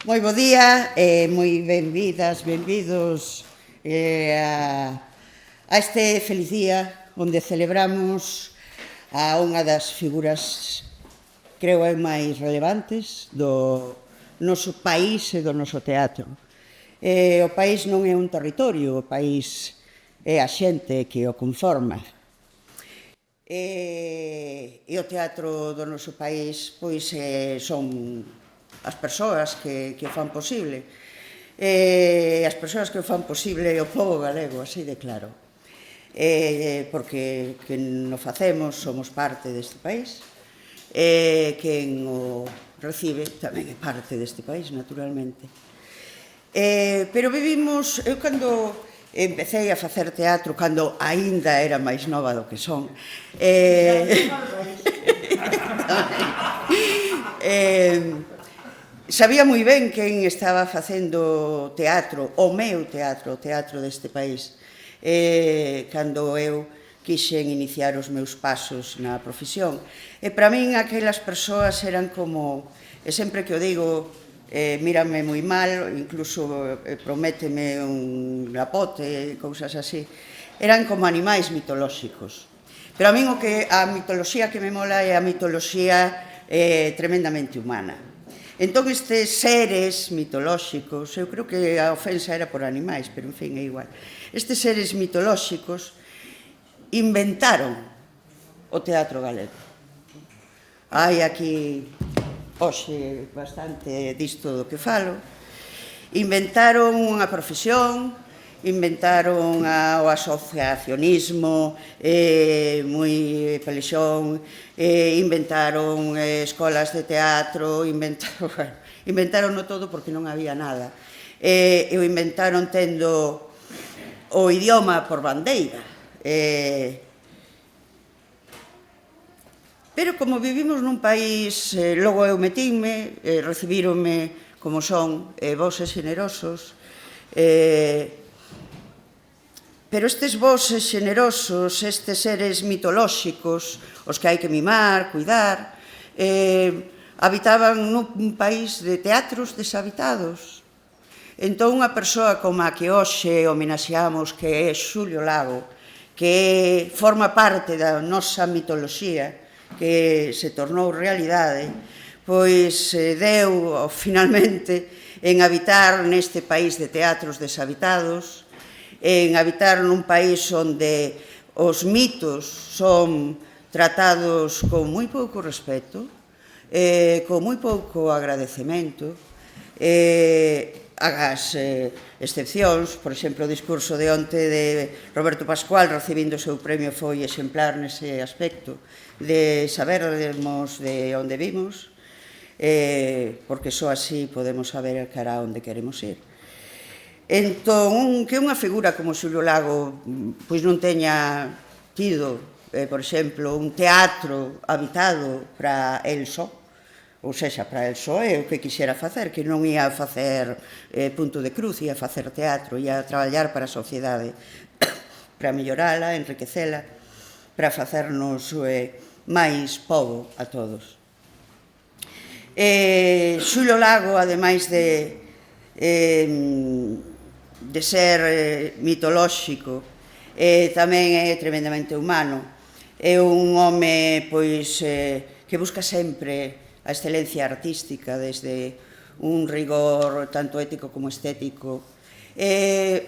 Moi bo día e moi benvidas, benvidos a este feliz día onde celebramos a unha das figuras, creo eu, máis relevantes do noso país e do noso teatro. O país non é un territorio, o país é a xente que o conforma. E o teatro do noso país pois son as persoas que o fan posible. As persoas que o fan posible é o pobo galego, así de claro. Porque quen o facemos somos parte deste país, e quen o recibe tamén é parte deste país, naturalmente. Pero vivimos, eu cando empecé a facer teatro, cando aínda era máis nova do que son, sabía moi ben quen estaba facendo teatro, o meu teatro, o teatro deste país, cando eu quixen iniciar os meus pasos na profesión. E para min aquelas persoas eran como, e sempre que o digo, mírame moi mal, incluso prométeme un lapote, cousas así, eran como animais mitolóxicos. Pero a min a mitoloxía que me mola é a mitoloxía tremendamente humana. Entón, estes seres mitolóxicos, eu creo que a ofensa era por animais, pero en fin, é igual. Estes seres mitolóxicos inventaron o teatro galego. Hai aquí, hoxe, bastante disto do que falo. Inventaron unha profesión, inventaron o asociacionismo moi pelexón, inventaron escolas de teatro, inventaron todo porque non había nada. E o inventaron tendo o idioma por bandeira. Pero como vivimos nun país, logo eu metinme, recibíronme como son, vos e xenerosos, pero estes voces xenerosos, estes seres mitolóxicos, os que hai que mimar, cuidar, habitaban nun país de teatros deshabitados. Entón, unha persoa como a que hoxe homenaxeamos, que é Xulio Lago, que forma parte da nosa mitoloxía, que se tornou realidade, pois deu finalmente en habitar neste país de teatros deshabitados, en habitar nun país onde os mitos son tratados con moi pouco respeto, con moi pouco agradecemento, as excepcións, por exemplo, o discurso de onte de Roberto Pascual recibindo o seu premio foi exemplar nese aspecto, de sabermos de onde vimos, porque só así podemos saber cara a onde queremos ir. Entón, que unha figura como Xulio Lago pois non teña tido, por exemplo, un teatro habitado para el só, ou sexa, para el só é o que quixera facer, que non ia facer punto de cruz, ia facer teatro, ia traballar para a sociedade, para mellorala, enriquecela, para facernos máis pobo a todos. Xulio Lago, ademais de ser mitolóxico, tamén é tremendamente humano. É un home que busca sempre a excelencia artística desde un rigor tanto ético como estético. É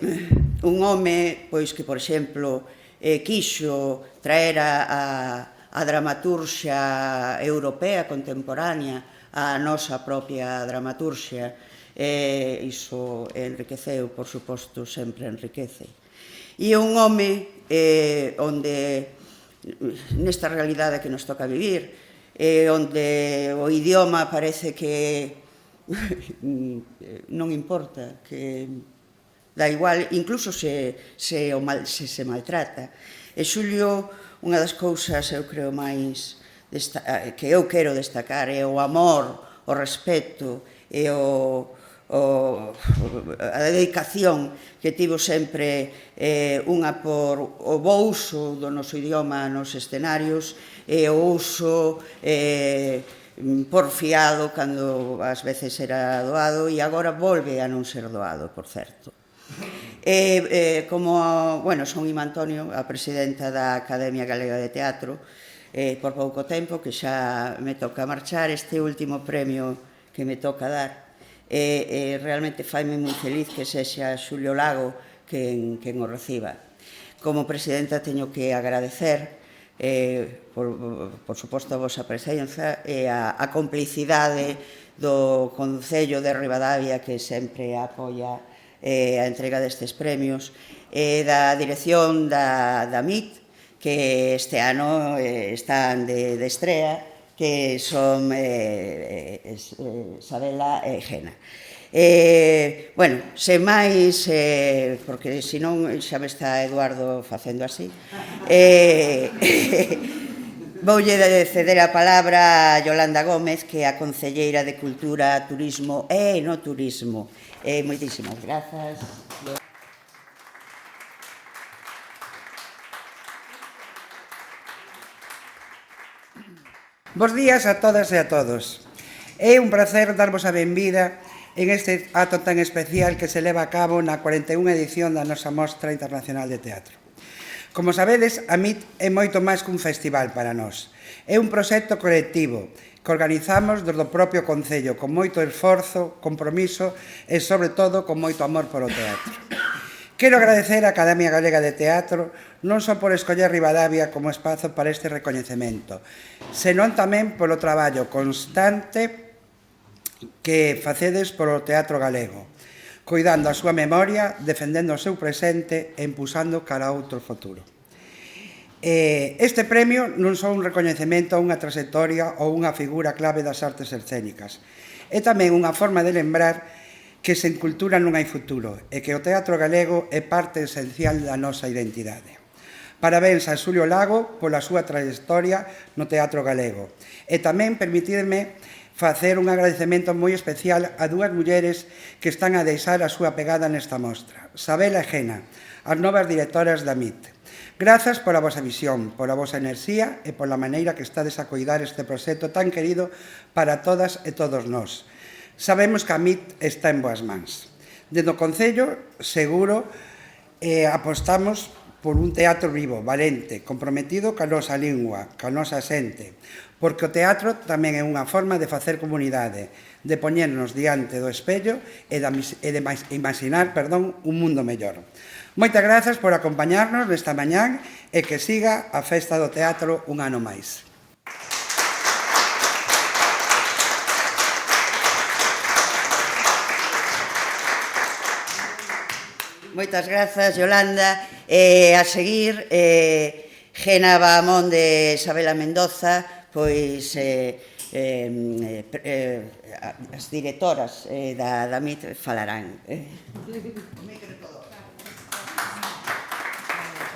un home que, por exemplo, quixo traer a dramaturxia europea contemporánea a nosa propia dramaturxia. Iso enriqueceu, por suposto, sempre enriquece. E é un home onde, nesta realidade que nos toca vivir, onde o idioma parece que non importa, que dá igual, incluso se maltrata. E Xulio, unha das cousas, eu creo, máis que eu quero destacar é o amor, o respeto e a dedicación que tivo sempre unha por o bo uso do noso idioma nos escenarios e o uso porfiado cando ás veces era doado e agora volve a non ser doado, por certo. Como, bueno, son Ima Antonio, a presidenta da Academia Galega de Teatro, por pouco tempo, que xa me toca marchar, este último premio que me toca dar, realmente faime moi feliz que sexa Xulio Lago quen o reciba. Como presidenta teño que agradecer por suposto a vosa presenza e a complicidade do Concello de Ribadavia que sempre apoia a entrega destes premios e da dirección da MIT que este ano están de estrea que son Sabela e Gena. Bueno, sen máis, porque senón xa me está Eduardo facendo así, voulle ceder a palabra a Yolanda Gómez, que é a concelleira de Cultura, Turismo e Enoturismo. Moitísimas grazas. Bos días a todas e a todos. É un placer darvos a benvida en este acto tan especial que se leva a cabo na 41 edición da nosa Mostra Internacional de Teatro. Como sabedes, a MIT é moito máis que un festival para nós. É un proxecto colectivo que organizamos desde o propio Concello con moito esforzo, compromiso e, sobre todo, con moito amor polo teatro. Quero agradecer á Academia Galega de Teatro non só por escoller Ribadavia como espazo para este recoñecemento, senón tamén polo traballo constante que facedes polo teatro galego, cuidando a súa memoria, defendendo o seu presente e impulsando cara a outro futuro. Este premio non só un recoñecemento a unha trayectoria ou unha figura clave das artes escénicas, é tamén unha forma de lembrar que sen cultura non hai futuro e que o teatro galego é parte esencial da nosa identidade. Parabéns a Xulio Lago pola súa trayectoria no teatro galego. E tamén permitidme facer un agradecemento moi especial a dúas mulleres que están a deixar a súa pegada nesta mostra, Sabela e Gena, as novas directoras da MIT. Grazas pola vosa visión, pola vosa enerxía e pola maneira que estades a coidar este proxecto tan querido para todas e todos nós. Sabemos que a MIT está en boas mans. Dende o Concello, seguro, apostamos por un teatro vivo, valente, comprometido ca nosa lingua, ca nosa xente, porque o teatro tamén é unha forma de facer comunidade, de poñernos diante do espello e de imaginar un mundo mellor. Moitas grazas por acompañarnos nesta mañán e que siga a Festa do Teatro un ano máis. Moitas grazas, Yolanda. A seguir, Gena Bahamón de Sabela Mendoza, pois as directoras da MIT falarán.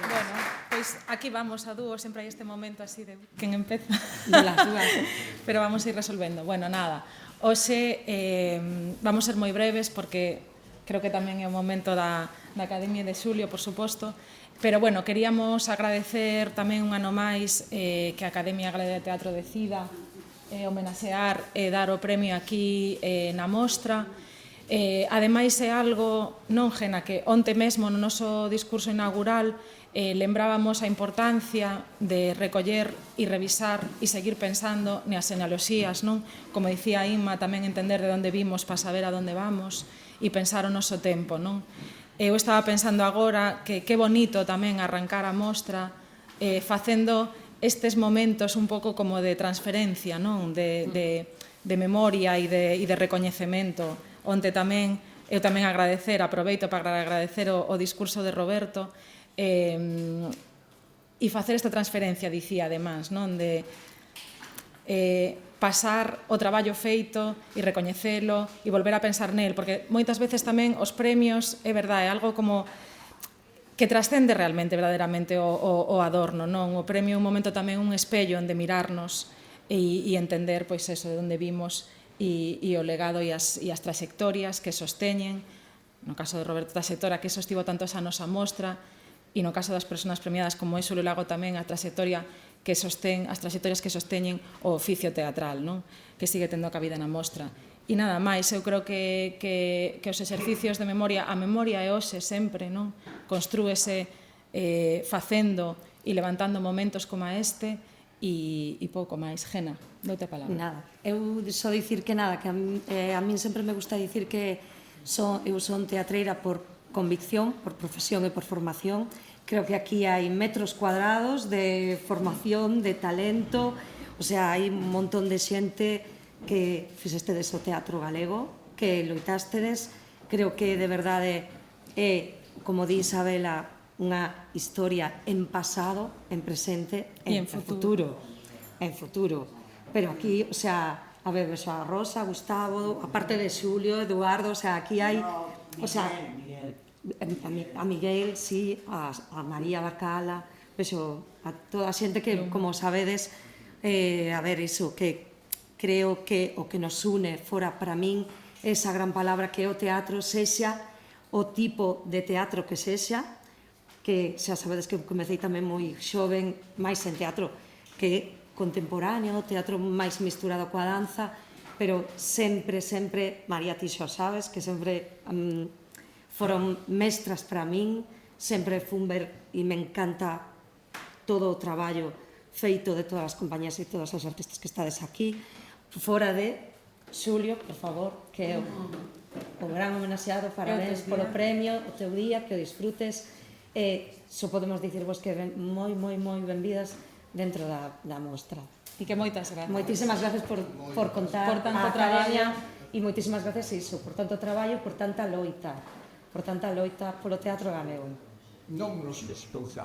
Bueno, pois aquí vamos a dúo, sempre hai este momento así de quen empeza. Pero vamos a ir resolvendo. Bueno, nada, hoxe vamos ser moi breves porque creo que tamén é o momento da Academia de Xulio, por suposto. Pero, bueno, queríamos agradecer tamén un ano máis que a Academia Galega de Teatro decida homenaxear e dar o premio aquí na mostra. Ademais, é algo, non, Gena, que onte mesmo no noso discurso inaugural lembrábamos a importancia de recoller e revisar e seguir pensando nas xenealoxías, non? Como dicía Inma, tamén entender de onde vimos para saber a onde vamos e pensar o noso tempo, non? Eu estaba pensando agora que bonito tamén arrancar a mostra facendo estes momentos un pouco como de transferencia, non? De memoria e de recoñecemento, onde tamén eu tamén aproveito para agradecer o discurso de Roberto e facer esta transferencia, dicía, además, non? De pasar o traballo feito e recoñecelo e volver a pensar nel, porque moitas veces tamén os premios, é verdade, é algo como que trascende realmente, verdadeiramente, o adorno, non? O premio é un momento tamén un espello onde mirarnos e entender, pois, eso, de onde vimos e o legado e as trayectorias que sosteñen, no caso de Roberto trayectoria que sostivo tantos anos a mostra, e no caso das persoas premiadas como é Xulio Lago tamén a trayectoria que sostén, as trayectorias que sosteñen o oficio teatral, non? Que sigue tendo a cabida na mostra. E nada máis, eu creo que os exercicios de memoria, a memoria é hoxe sempre, non? Construúese facendo e levantando momentos como este e pouco máis. Gena, doute a palabra. Nada, eu só dicir que nada, que a min sempre me gusta dicir que eu son teatreira por convicción, por profesión e por formación. Creo que aquí hai metros cuadrados de formación, de talento, o sea, hai un montón de xente que fixestedes o teatro galego, que loitástedes. Creo que de verdade é, como di Isabela, unha historia en pasado, en presente e en futuro. En futuro. Pero aquí, o sea, a ver, vexo a Rosa, a Gustavo, a parte de Xulio, Eduardo, o sea, aquí hai, o sea, a Miguel, sí, a María Bacala, vexo a toda a xente que, como sabedes, a ver, iso, que creo que o que nos une fora para min esa gran palabra que é o teatro, sexa o tipo de teatro que sexa, que xa sabedes que comecei tamén moi xoven, máis en teatro que contemporáneo, teatro máis misturado coa danza, pero sempre, sempre, María, ti xa sabes, que sempre foron mestras para min, sempre fun ver e me encanta todo o traballo feito de todas as compañías e todas as artistas que estades aquí, fora de Xulio, por favor, que é o gran homenaxeado, parabéns polo premio, o teu día, que o disfrutes, e só podemos dicirvos que moi, moi, moi benvidas dentro da mostra. E que moitas gracias. Moitísimas gracias por contar por tanto a academia, traballo. e moitísimas gracias iso, por tanto traballo, por tanta loita polo teatro galego. Non nos destroza.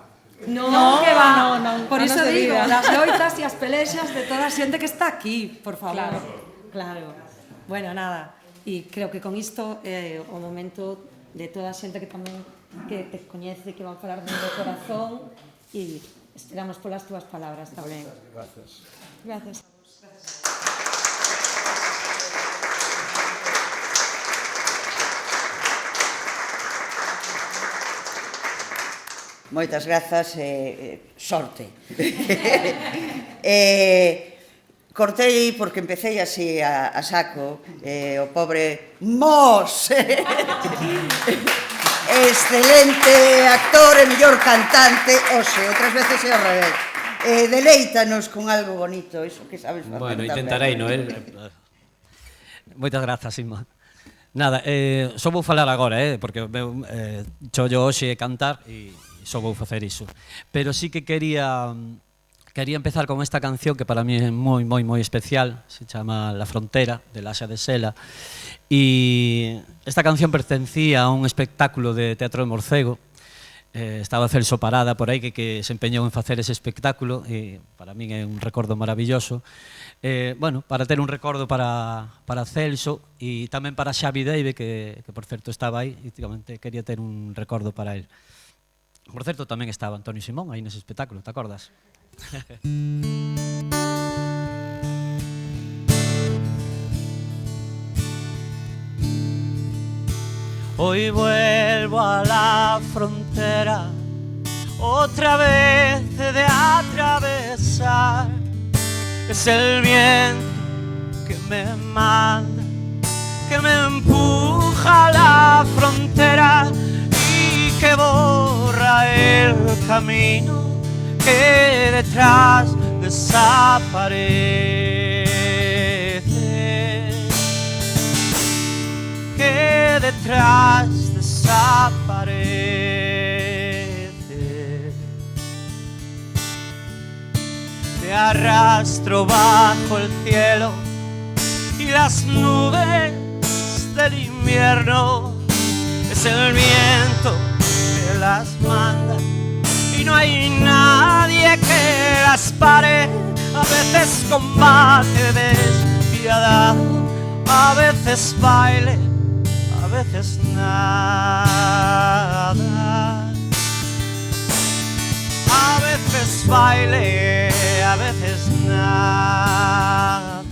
Non, que va, por iso non se digo, diga. as loitas e as pelexas de toda a xente que está aquí, por favor. Claro. Bueno, nada, e creo que con isto é o momento de toda a xente que tamén que te coñece, que van falar do corazón, e esperamos polas túas palabras tamén. Gracias. Gracias. Moitas grazas e sorte. Cortei porque empecé así a saco, o pobre Mos, excelente actor e mellor cantante, oxe, outras veces é ao revés. Deleítanos con algo bonito, iso que sabes facer. Bueno, intentarei, non é? Moitas grazas, Inma. Nada, só vou falar agora, porque o meu chollo hoxe é cantar e só vou facer iso. Pero sí que quería empezar con esta canción que para mí é moi, moi, moi especial, se chama La Frontera, de Laxa de Sela, e esta canción pertencía a un espectáculo de Teatro de Morcego. Estaba Celso Parada por aí que se empeñou en facer ese espectáculo e para min é un recordo maravilloso. Bueno, para ter un recordo para Celso e tamén para Xavi Deive, que por certo estaba aí, e quería ter un recordo para él. Por certo, tamén estaba Antonio Simón aí nese espectáculo, te acordas? Hoy vuelvo a la frontera, otra vez he de atravesar. Es el viento que me manda, que me empuja a la frontera y que borra el camino que detrás desaparece, que detrás desaparece. Te arrastro bajo el cielo y las nubes del invierno. Es el viento que las manda y no hay nadie que las pare. A veces combate despiadado, a veces baile, a veces nada. A veces baile, a veces nada.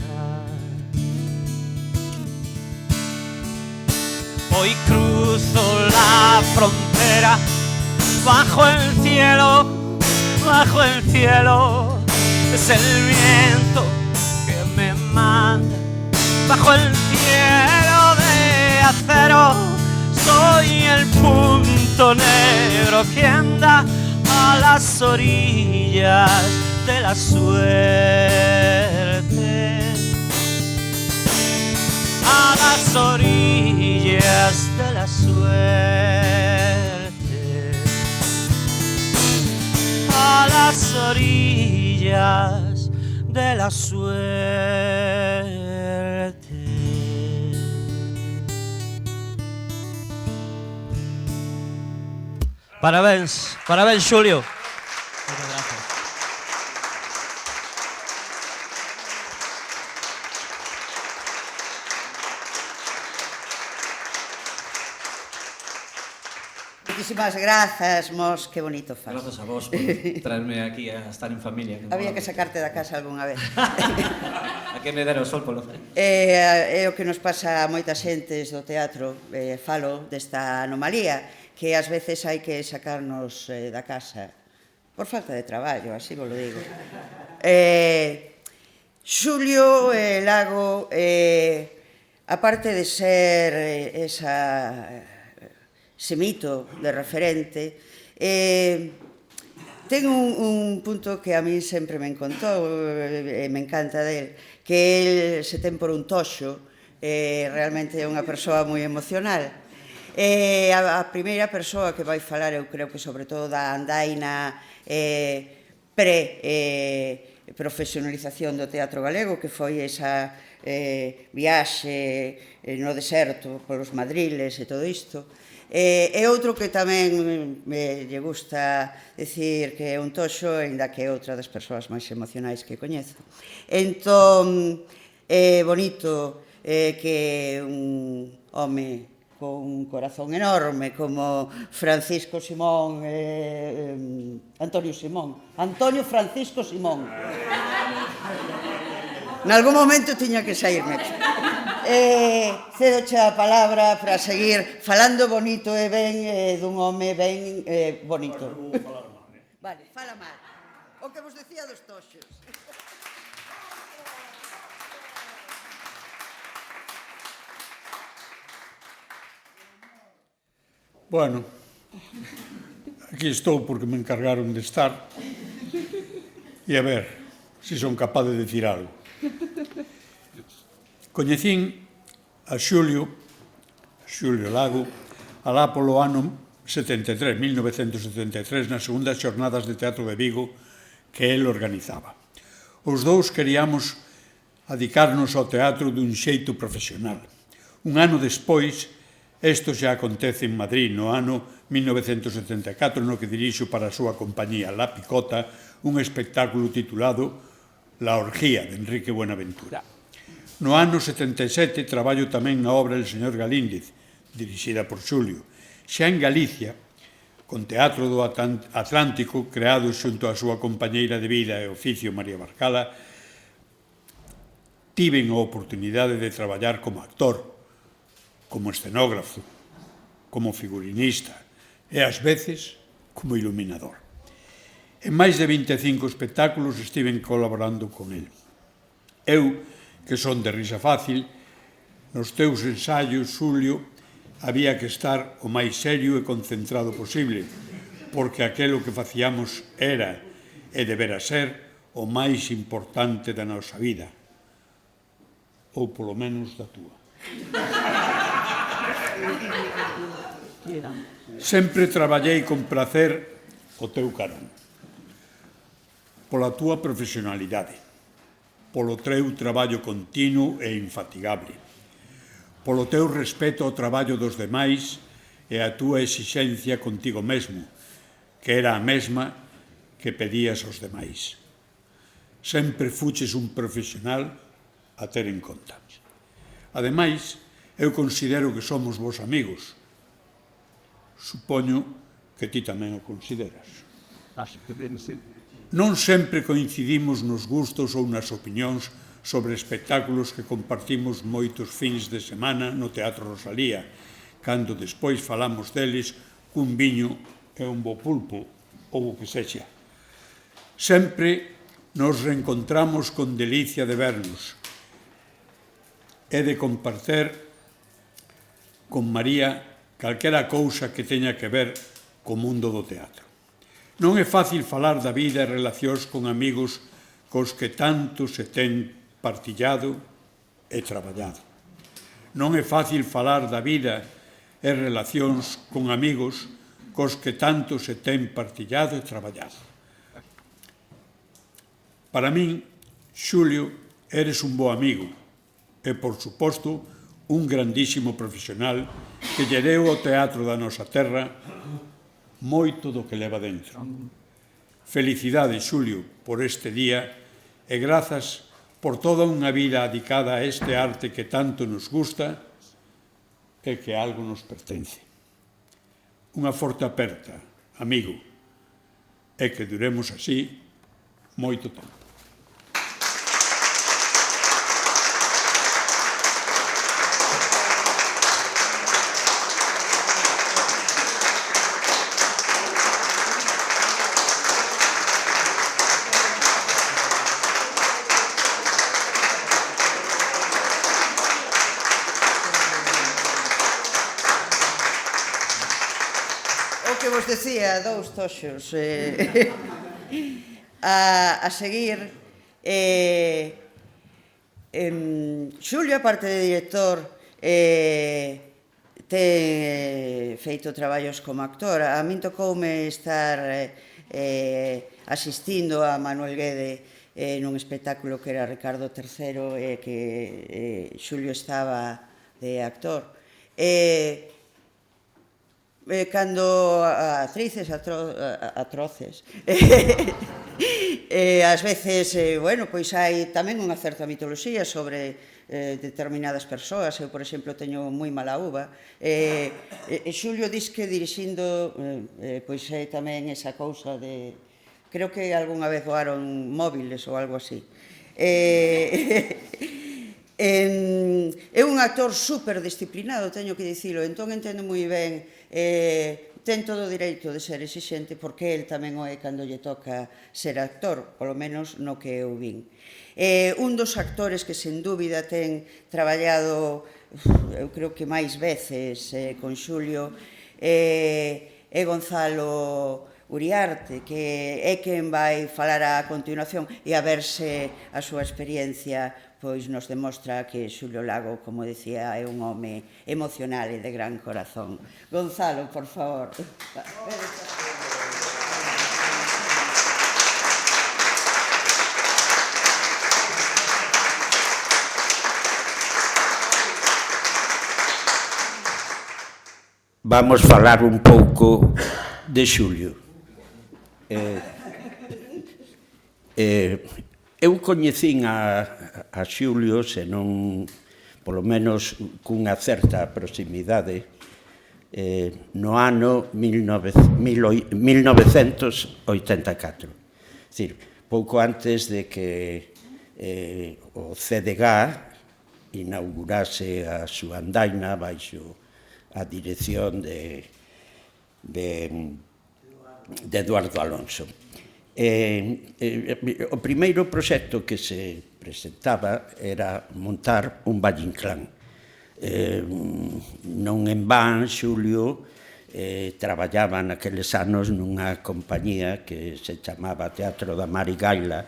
Hoy cruzo la frontera bajo el cielo, es el viento que me manda bajo el cielo de acero. Soy el punto negro que anda a las orillas de la suerte, a las orillas de la suerte, a las orillas de la suerte. Parabéns, parabéns, Xulio. Muchas gracias. Muchísimas grazas, Mos, que bonito faz. Gracias a vos por traerme aquí a estar en familia. Había que sacarte da casa algunha vez. A que me dera o sol polo fe. É o que nos pasa a moitas xentes do teatro, falo desta anomalía, que ás veces hai que sacarnos da casa por falta de traballo, así vos lo digo. Xulio Lago, aparte de ser ese mito de referente, ten un punto que a mí sempre me encantou e me encanta del, que el se ten por un toxo, realmente é unha persoa moi emocional. A primeira persoa que vai falar, eu creo que sobre todo da andaina pre-profesionalización do teatro galego, que foi esa viaxe no deserto polos madriles e todo isto. E outro que tamén lle gusta dicir que é un toxo, ainda que é outra das persoas máis emocionais que coñezo. Entón, é bonito que un home con un corazón enorme como Francisco Simón, Antonio Francisco Simón. Nalgún momento tiña que saírme. Cedoche a palabra para seguir falando bonito e ben dun home ben bonito. Vale, fala mal. O que vos decía dos toxos. Bueno, aquí estou porque me encargaron de estar e a ver se son capaz de decir algo. Coñecín a Xulio Lago alá polo ano 1973, nas segundas xornadas de teatro de Vigo que el organizaba. Os dous queríamos adicarnos ao teatro dun xeito profesional. Un ano despois, isto xa acontece en Madrid no ano 1974, no que dirixo para a súa compañía La Picota un espectáculo titulado La Orgía, de Enrique Buenaventura. No ano 77 traballo tamén na obra El señor Galíndez, dirixida por Xulio. Xa en Galicia, con Teatro do Atlántico, creado xunto á súa compañeira de vida e oficio María Barcala, tiven a oportunidade de traballar como actor, como escenógrafo, como figurinista e, ás veces, como iluminador. En máis de 25 espectáculos estiven colaborando con el. Eu, que son de risa fácil, nos teus ensaios, Xulio, había que estar o máis serio e concentrado posible, porque aquelo que facíamos era e debera ser o máis importante da nosa vida, ou polo menos da túa. Sempre traballei con placer o teu carón, pola túa profesionalidade, polo teu traballo continuo e infatigable, polo teu respeto ao traballo dos demais e a túa exixencia contigo mesmo, que era a mesma que pedías aos demais. Sempre fuches un profesional a ter en conta. Ademais, eu considero que somos vos amigos. Supoño que ti tamén o consideras. Non sempre coincidimos nos gustos ou nas opinións sobre espectáculos que compartimos moitos fins de semana no Teatro Rosalía, cando despois falamos deles cun viño e un bo pulpo, ou o que sexa. Sempre nos reencontramos con delicia de vernos e de compartir con María calquera cousa que teña que ver co mundo do teatro. Non é fácil falar da vida e relacións con amigos cos que tanto se ten partillado e traballado. Non é fácil falar da vida e relacións con amigos cos que tanto se ten partillado e traballado. Para min, Xulio, eres un bo amigo e, por suposto, un grandísimo profesional que lle deu ao teatro da nosa terra moito do que leva dentro. Felicidades, Xulio, por este día e grazas por toda unha vida dedicada a este arte que tanto nos gusta e que algo nos pertence. Unha forte aperta, amigo, e que duremos así moito tempo. Que vos decía, dous toxos a seguir. Xulio, aparte de director, ten feito traballos como actor. A min tocoume estar asistindo a Manuel Guede nun espectáculo que era Ricardo III e que Xulio estaba de actor. Cando actrices atroces ás veces, bueno, pois hai tamén unha certa mitoloxía sobre determinadas persoas. Eu, por exemplo, teño moi mala uva. Xulio dis que dirixindo pois é tamén esa cousa de... Creo que algunha vez voaron móviles ou algo así. É un actor super disciplinado, teño que dicilo, entón entendo moi ben, ten todo o direito de ser exixente porque el tamén o é cando lle toca ser actor, polo menos no que eu vin. Un dos actores que sen dúbida ten traballado, eu creo que máis veces con Xulio, é Gonzalo Uriarte, que é quen vai falar a continuación e a ver se a súa experiencia pois nos demostra que Xulio Lago, como decía, é un home emocional e de gran corazón. Gonzalo, por favor. Vamos falar un pouco de Xulio. Eu coñecín a Xulio, senón, polo menos, cunha certa proximidade, no ano 1984. É dicir, pouco antes de que o CDG inaugurase a súa andaina baixo a dirección de Eduardo Alonso. O primeiro proxecto que se presentaba era montar un Valle Inclán. Non en van, Xulio traballaba naqueles anos nunha compañía que se chamaba Teatro da Marigaila,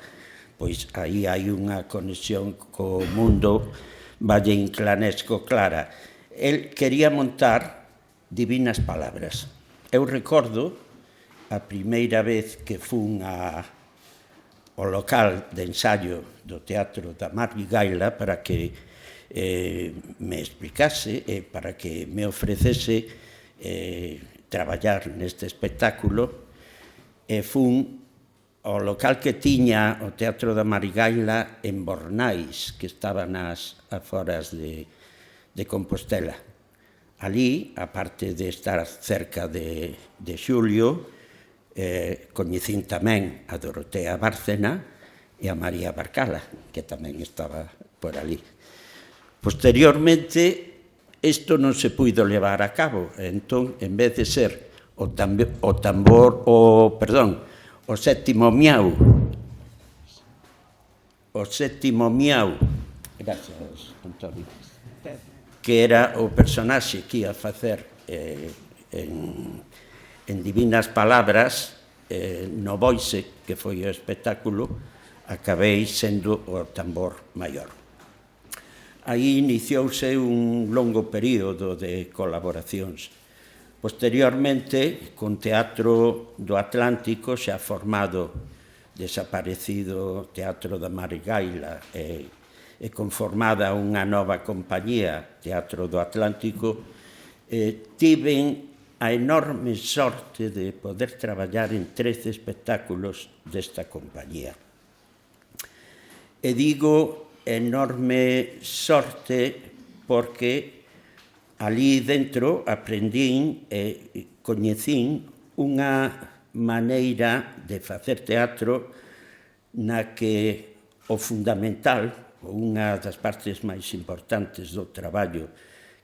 pois aí hai unha conexión co mundo Valle Inclanesco clara. El quería montar Divinas Palabras. Eu recordo a primeira vez que fun ao local de ensaio do Teatro da Marigaila para que me explicase e para que me ofrecese traballar neste espectáculo, e fun ao local que tiña o Teatro da Marigaila en Bornais, que estaba nas aforas de Compostela. Alí, aparte de estar cerca de Xulio, coñecín tamén a Dorotea Bárcena e a María Barcala, que tamén estaba por ali. Posteriormente, isto non se puido levar a cabo, entón, en vez de ser o sétimo miau o sétimo miau, gracias, Antonio, que era o personaxe que ia facer en Divinas Palabras, no Boise, que foi o espectáculo, acabei sendo o tambor maior. Aí iniciouse un longo período de colaboracións. Posteriormente, con Teatro do Atlántico, xa formado, desaparecido Teatro da Marigaila, e conformada unha nova compañía, Teatro do Atlántico, tiven a enorme sorte de poder traballar en 13 espectáculos desta compañía. E digo enorme sorte porque ali dentro aprendín e coñecín unha maneira de facer teatro na que o fundamental, ou unha das partes máis importantes do traballo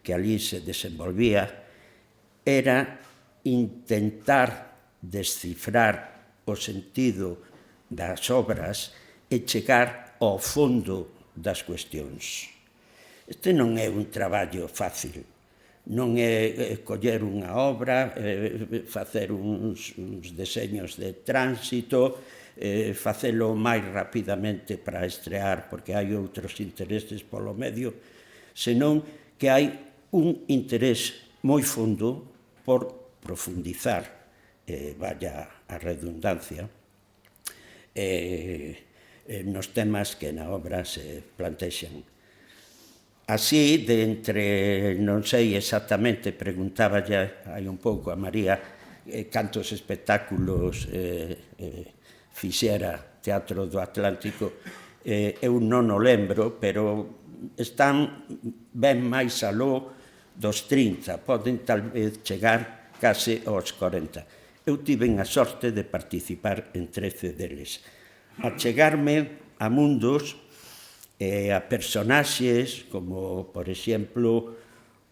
que ali se desenvolvía, era intentar descifrar o sentido das obras e chegar ao fondo das cuestións. Este non é un traballo fácil, non é coller unha obra, facer uns deseños de tránsito, facelo máis rapidamente para estrear, porque hai outros intereses polo medio, senón que hai un interés moi fondo por profundizar, vaya a redundancia, nos temas que na obra se plantexan. Así, de entre, non sei exactamente, preguntaba ya hai un pouco a María cantos espectáculos fixera Teatro do Atlántico, eu non o lembro, pero están ben máis aló dos 30, poden tal vez chegar case aos 40. Eu tiven a sorte de participar en 13 deles. A chegarme a mundos a personaxes como, por exemplo,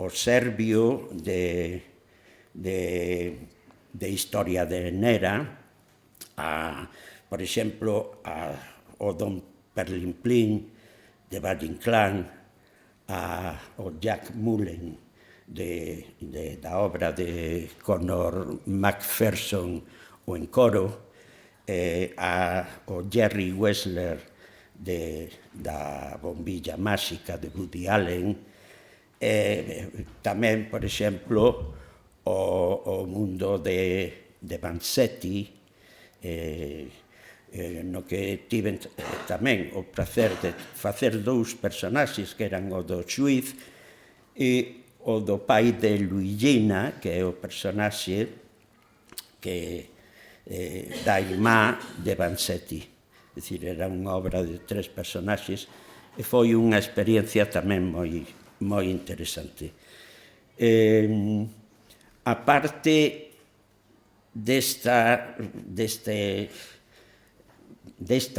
o Servio de Historia de Nera, por exemplo, o Don Perlimplín de Valle Inclán, o Jack Mullen da obra de Conor McPherson, o Encoro, o Jerry Wessler da Bombilla Máxica de Woody Allen, tamén, por exemplo, o mundo de Vanzetti, no que tiven tamén o prazer de facer dous personaxes que eran o do xuiz e o do pai de Luigina, que é o personaxe que da irmá de Vanzetti. É dicir, era unha obra de 3 personaxes e foi unha experiencia tamén moi interesante. A parte desta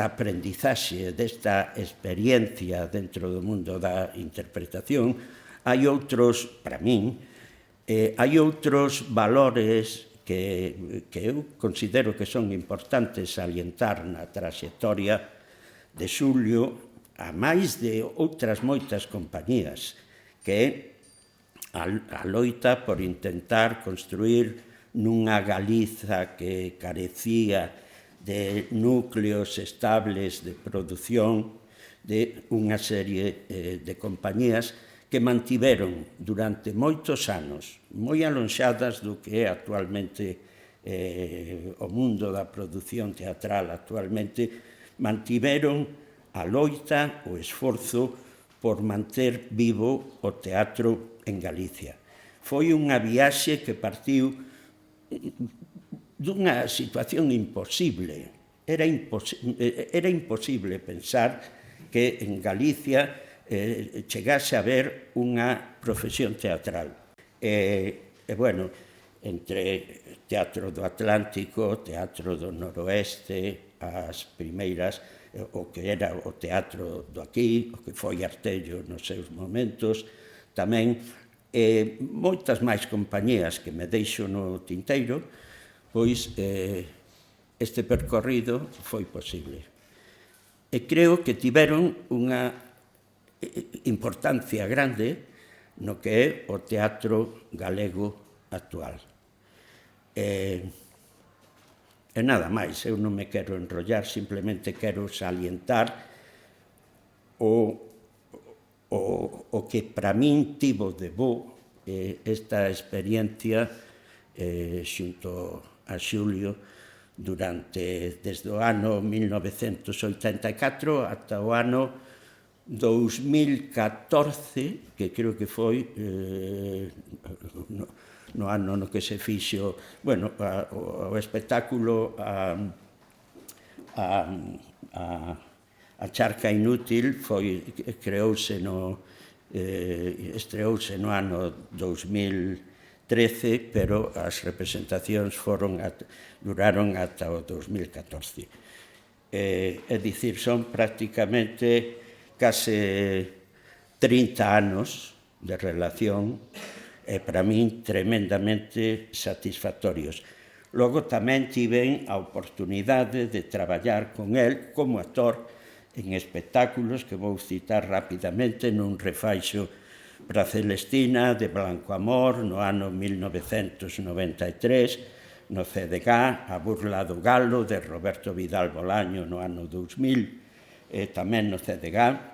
aprendizaxe, desta experiencia dentro do mundo da interpretación, hai outros, para min, hai outros valores que eu considero que son importantes salientar na traxectoria de Xulio, a máis de outras moitas compañías, que é a loita por intentar construir nunha Galiza que carecía de núcleos estables de produción de unha serie de compañías que mantiveron durante moitos anos, moi alonxadas do que é actualmente o mundo da produción teatral actualmente, mantiveron a loita, o esforzo por manter vivo o teatro en Galicia. Foi unha viaxe que partiu dunha situación imposible. Era imposible pensar que en Galicia chegase a haber unha profesión teatral. Bueno, entre Teatro do Atlántico, Teatro do Noroeste, as primeiras, o que era o teatro do aquí, o que foi Artello nos seus momentos, tamén moitas máis compañías que me deixo no tinteiro, pois este percorrido foi posible. E creo que tiveron unha importancia grande no que é o teatro galego actual. E nada máis, eu non me quero enrollar, simplemente quero salientar o que para min tivo de bo esta experiencia xunto a Xulio desde o ano 1984 ata o ano 2014, que creo que foi no ano no que se fixo, bueno, o espectáculo a Charca Inútil estreouse no ano 2013, pero as representacións duraron ata o 2014. É dicir, son prácticamente case 30 anos de relación e para min tremendamente satisfactorios. Logo tamén tiven a oportunidade de traballar con el como actor en espectáculos que vou citar rapidamente nun refaixo para Celestina de Blanco Amor no ano 1993, no CDG, A burla do galo de Roberto Vidal Bolaño no ano 2000, e tamén no CDG.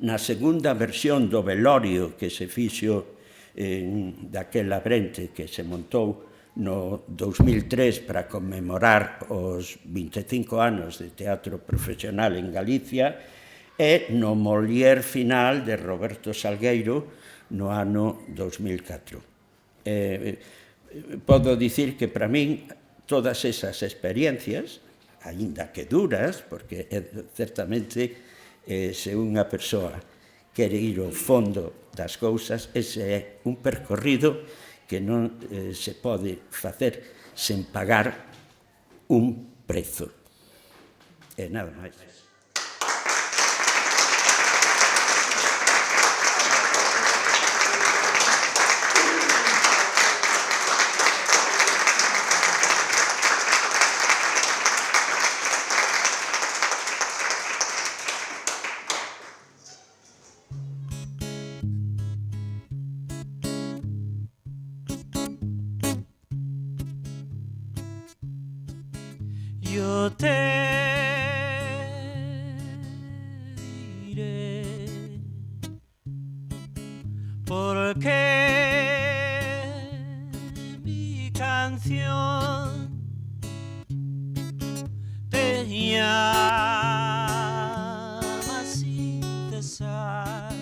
Na segunda versión do velorio que se fixo daquel labrente que se montou no 2003 para conmemorar os 25 anos de teatro profesional en Galicia e no Molière final de Roberto Salgueiro no ano 2004. Podo dicir que para min todas esas experiencias, aínda que duras, porque certamente se unha persoa quere ir ao fondo das cousas, ese é un percorrido que non se pode facer sen pagar un prezo. E nada máis. Yo te diré por qué mi canción te llama sin cesar.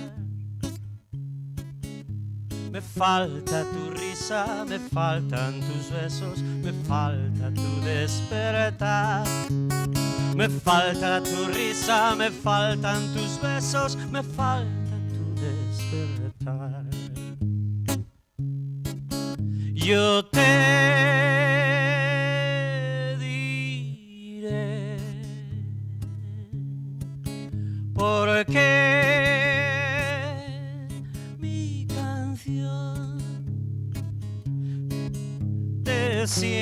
Me falta tu risa, me faltan tus besos, me falta tu despertar. Me falta tu risa, me faltan tus besos, me falta tu despertar. Yo te diré por qué mi canción te siente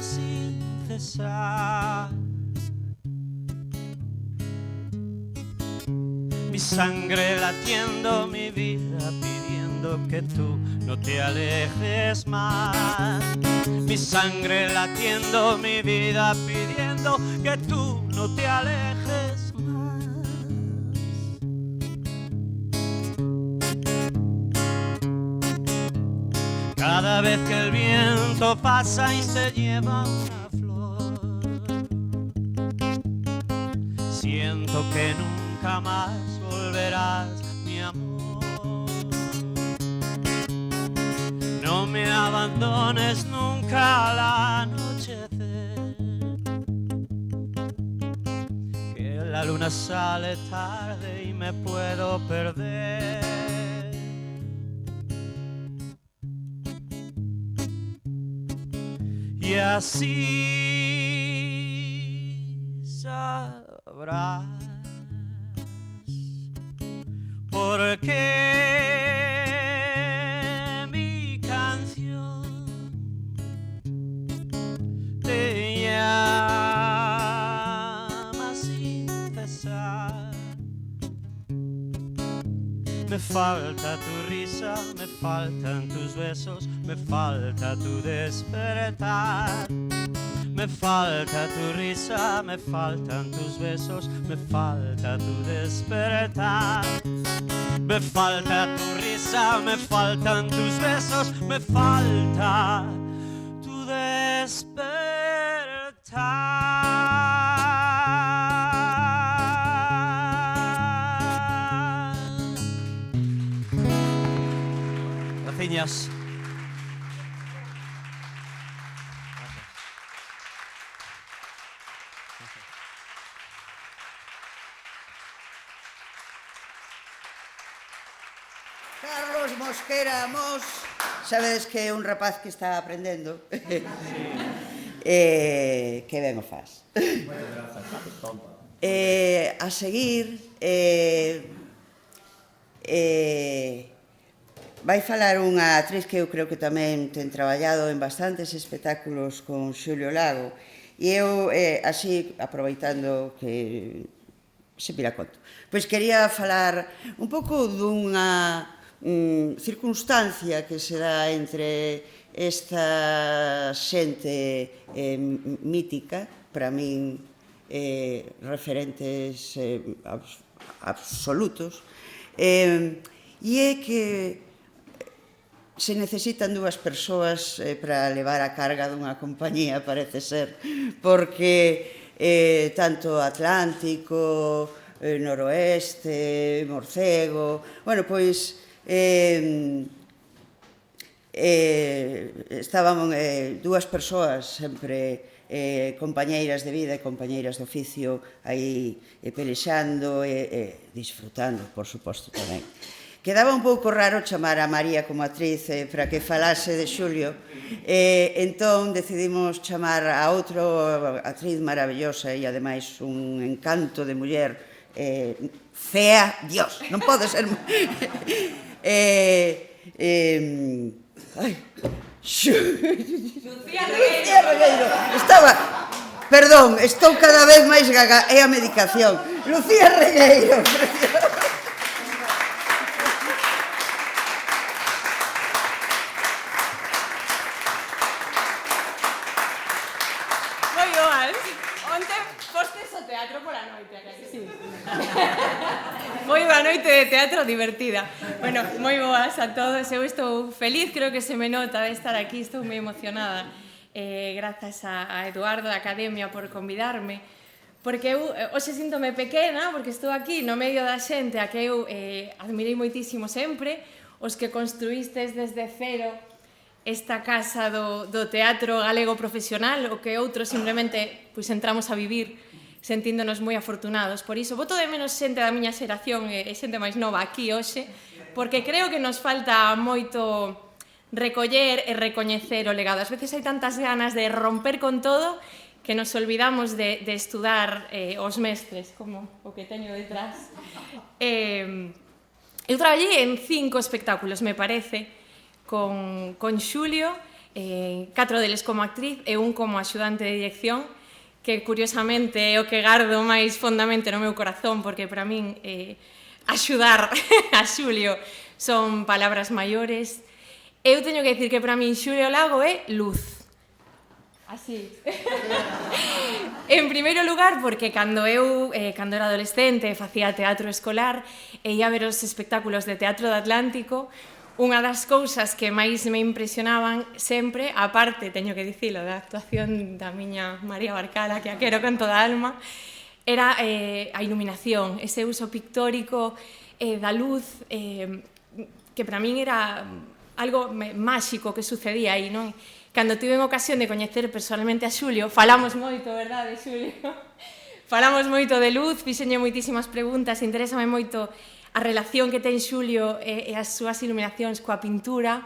sin cesar. Mi sangre latiendo, mi vida pidiendo que tú no te alejes más. Mi sangre latiendo, mi vida pidiendo que tú no te alejes más. Cada vez que el viento pasa y se lleva una flor, siento que nunca más volverás, mi amor. No me abandones nunca al anochecer, que la luna sale tarde y me puedo perder. Y así sabrás por qué mi canción te llama Me falta tu risa, me faltan tus besos, me falta tu despertar. Me falta tu risa, me faltan tus besos, me falta tu despertar. Me falta tu risa, me faltan tus besos, me falta tu despertar. Graciñas. Carlos Mosquera Mos, sabedes que é un rapaz que está aprendendo. Que ben o faz. A seguir, vai falar unha actriz que eu creo que tamén ten traballado en bastantes espectáculos con Xulio Lago, e eu, así, aproveitando que se pira conto, pois quería falar un pouco dunha circunstancia que se dá entre esta xente mítica, para min referentes absolutos, e é que se necesitan dúas persoas para levar a carga dunha compañía, parece ser, porque tanto Atlántico, Noroeste, Morcego, bueno, pois estaban dúas persoas sempre compañeiras de vida e compañeiras de oficio aí pelexando e disfrutando, por suposto, tamén. Quedaba un pouco raro chamar a María como actriz para que falase de Xulio, entón decidimos chamar a outra actriz maravillosa e ademais un encanto de muller fea, Dios, non pode ser... Lucía Regueiro. Estaba... Perdón, estou cada vez máis gaga, é a medicación. Lucía Regueiro. Moi boas. Onte postes o teatro pola noite, a que sí? Moi boa noite de teatro divertida. Bueno, moi boas a todos. Eu estou feliz, creo que se me nota de estar aquí, estou moi emocionada. Grazas a Eduardo da Academia por convidarme, porque eu hoxe síntome pequena, porque estou aquí no medio da xente a que eu admirei moitísimo sempre, os que construístes desde cero esta casa do teatro galego profesional, o que outros simplemente pois entramos a vivir sentíndonos moi afortunados. Por iso, boto de menos xente da miña xeración e xente máis nova aquí hoxe, porque creo que nos falta moito recoller e recoñecer o legado. Ás veces hai tantas ganas de romper con todo que nos olvidamos de estudar os mestres, como o que teño detrás. Eu traballei en 5 espectáculos, me parece, con Xulio, 4 deles como actriz e un como axudante de dirección, que curiosamente é o que gardo máis fondamente no meu corazón, porque para min axudar a Xulio son palabras maiores. Eu teño que dicir que para min Xulio Lago é luz. Así. En primeiro lugar, porque cando era adolescente, facía teatro escolar e ia ver os espectáculos de Teatro do Atlántico, unha das cousas que máis me impresionaban sempre, aparte, teño que dicilo, da actuación da miña María Barcala, que a quero con toda a alma, era a iluminación, ese uso pictórico da luz, que para min era algo máxico que sucedía aí, non? Cando tiven ocasión de coñecer personalmente a Xulio, falamos moito, verdade, Xulio? Falamos moito de luz, fixenlle moitísimas preguntas, interésame moito a relación que ten Xulio e as súas iluminacións coa pintura.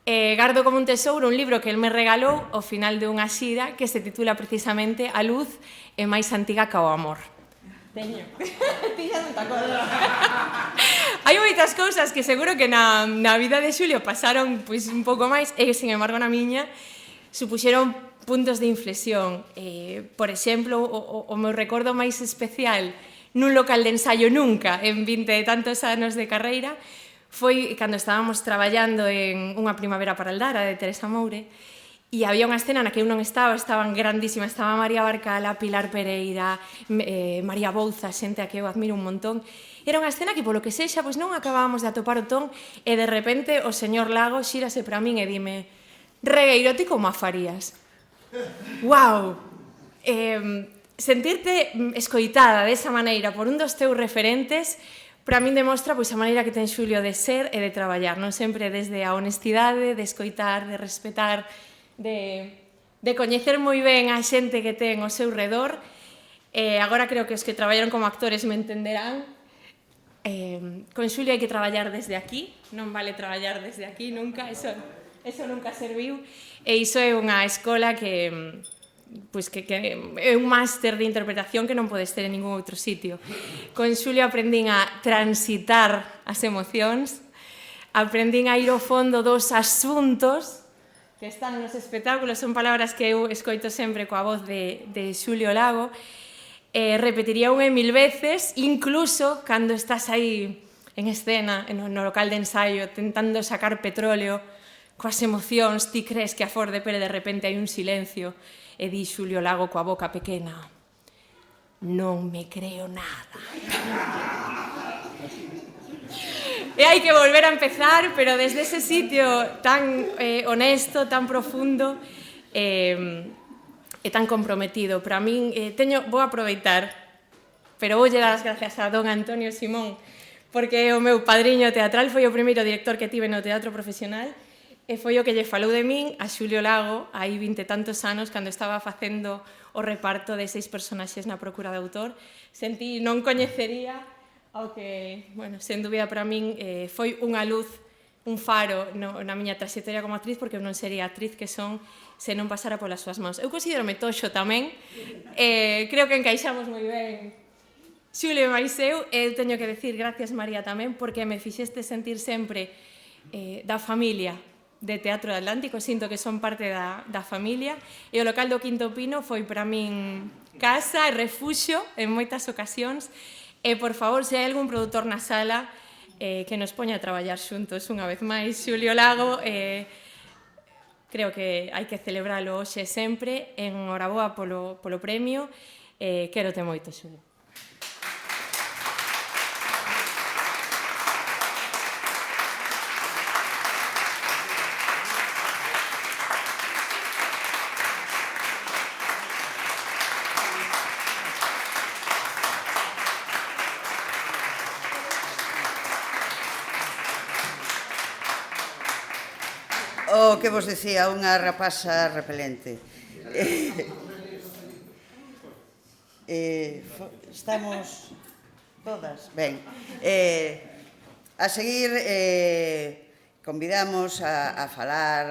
Gardo como un tesouro un libro que el me regalou ao final de unha xira que se titula precisamente A luz é máis antiga que o amor. Teño. Ti xa non te acordas. Hai moitas cousas que seguro que na vida de Xulio pasaron pois un pouco máis e, sin embargo, na miña supuxeron puntos de inflexión. Por exemplo, o meu recordo máis especial nun local de ensaio nunca, en 20 e tantos anos de carreira, foi cando estábamos traballando en Unha primavera para Aldara, de Teresa Moure, e había unha escena na que eu non estaba, estaban grandísimas, estaba María Barcala, Pilar Pereira, María Bouza, xente a que eu admiro un montón. Era unha escena que, polo que sexa, pois non acabábamos de atopar o ton, e de repente o señor Lago xírase para min e dime: Regueiro, ti como a farías? Uau! Sentirte escoitada desa maneira por un dos teus referentes, para min demostra pois a maneira que ten Xulio de ser e de traballar, non sempre desde a honestidade, de escoitar, de respetar, de coñecer moi ben a xente que ten ao seu redor. Agora creo que os que traballaron como actores me entenderán. Con Xulio hai que traballar desde aquí, non vale traballar desde aquí nunca, eso nunca serviu. E iso é unha escola que é un máster de interpretación que non podes ter en ningún outro sitio. Con Xulio aprendín a transitar as emocións, aprendín a ir ao fondo dos asuntos que están nos espectáculos, son palabras que eu escoito sempre coa voz de Xulio Lago. Repetiría unha e 1000 veces, incluso cando estás aí en escena, no local de ensaio, tentando sacar petróleo coas emocións, ti crees que a flor de pele de repente hai un silencio, e di Xulio Lago coa boca pequena: non me creo nada. E hai que volver a empezar, pero desde ese sitio tan honesto, tan profundo e tan comprometido. Para min, vou aproveitar, pero vou dar as gracias a don Antonio Simón, porque o meu padriño teatral foi o primeiro director que tive no teatro profesional, e foi o que lle falou de min a Xulio Lago hai 20 e tantos anos, cando estaba facendo o reparto de 6 personaxes na Procura de Autor. Sentí, non coñecería ao que, bueno, sen dúbida para min foi unha luz, un faro na miña trayectoria como actriz, porque eu non sería a actriz que son se non pasara polas súas mãos. Eu considero-me toxo tamén, creo que encaixamos moi ben Xulio e máis eu teño que decir gracias, María, tamén, porque me fixeste sentir sempre da familia de Teatro de Atlántico, sinto que son parte da familia, e o local do Quinto Pino foi para min casa e refuxio en moitas ocasións. E, por favor, se hai algún produtor na sala que nos poña a traballar xuntos unha vez máis. Xulio Lago, creo que hai que celebralo hoxe sempre. En horaboa polo premio. Quero te moito, Xulio. O que vos decía, unha rapaza repelente. Estamos todas ben. A seguir, convidamos a falar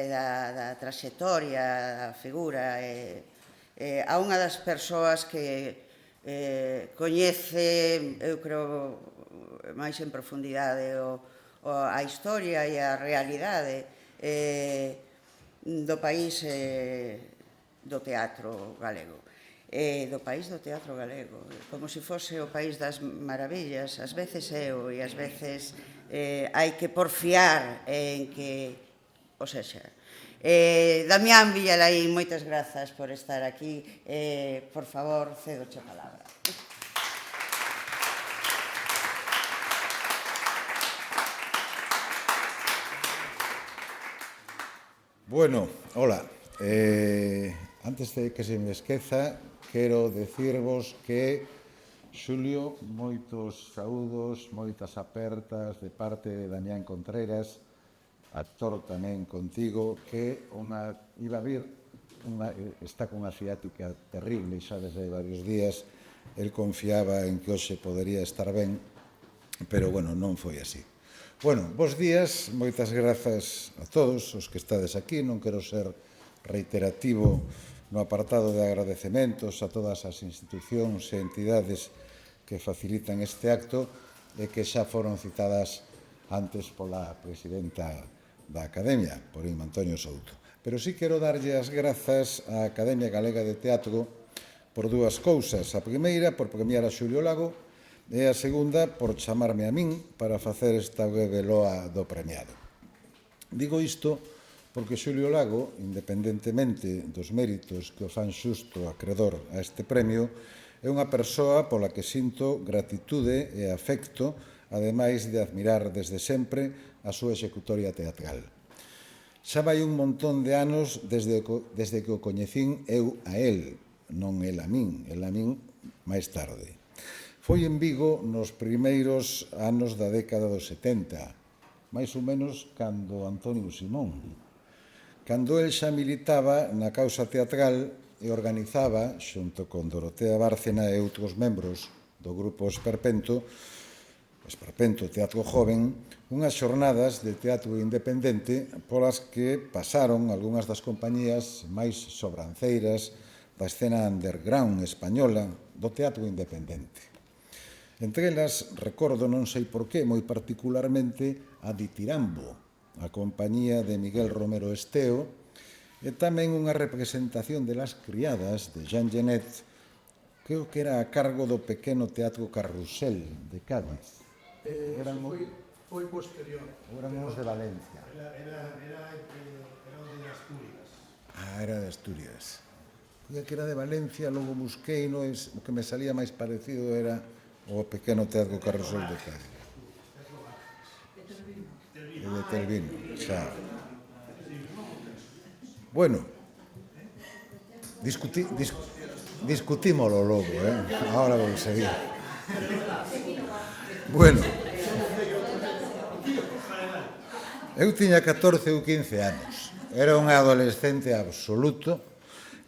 da traxectoria, da figura, a unha das persoas que coñece, eu creo, máis en profundidade a historia e a realidade do país do teatro galego. Do país do teatro galego, como se fose o país das maravillas. Ás veces e ás veces hai que porfiar en que o sexa. Damián Villalaín, moitas grazas por estar aquí. Por favor, cedoche a palabra. Bueno, hola. Antes de que se me esqueza, quero decirvos que, Xulio, moitos saúdos, moitas apertas de parte de Damián Contreras, actor tamén contigo, que iba a vir, está con unha ciática terrible, xa desde varios días. El confiaba en que hoxe podería estar ben, pero, bueno, non foi así. Bueno, bos días, moitas grazas a todos os que estades aquí. Non quero ser reiterativo no apartado de agradecementos a todas as institucións e entidades que facilitan este acto e que xa foron citadas antes pola presidenta da Academia, por Antonio Souto. Pero sí quero darlle as grazas á Academia Galega de Teatro por dúas cousas. A primeira, por premiar a Xulio Lago, e a segunda, por chamarme a min para facer esta breve loa do premiado. Digo isto porque Xulio Lago, independentemente dos méritos que o fan xusto acredor a este premio, é unha persoa pola que sinto gratitude e afecto, ademais de admirar desde sempre a súa executoria teatral. Xa vai un montón de anos desde que o coñecín eu a él, non el a min máis tarde. Foi en Vigo nos primeiros anos da década dos 70, máis ou menos cando Antonio Simón. Cando el xa militaba na causa teatral e organizaba, xunto con Dorotea Bárcena e outros membros do grupo Esperpento Teatro Joven, unhas xornadas de teatro independente polas que pasaron algunhas das compañías máis sobranceiras da escena underground española do teatro independente. Entre elas, recordo, non sei por qué, moi particularmente a Ditirambo, a compañía de Miguel Romero Esteo, e tamén unha representación de Las Criadas, de Jean Genet, creo que era a cargo do pequeno Teatro Carrusel, de Cádiz. Foi posterior. Eran uns de Valencia. Era o de Asturias. Era de Asturias. Creo que era de Valencia, logo busquei, o que me salía máis parecido era o pequeno Teatro Carrusel de Cádiz. E de Telvino, xa. Bueno, discutímolo logo, Ahora vou seguir. Bueno, eu tiña 14 ou 15 anos. Era un adolescente absoluto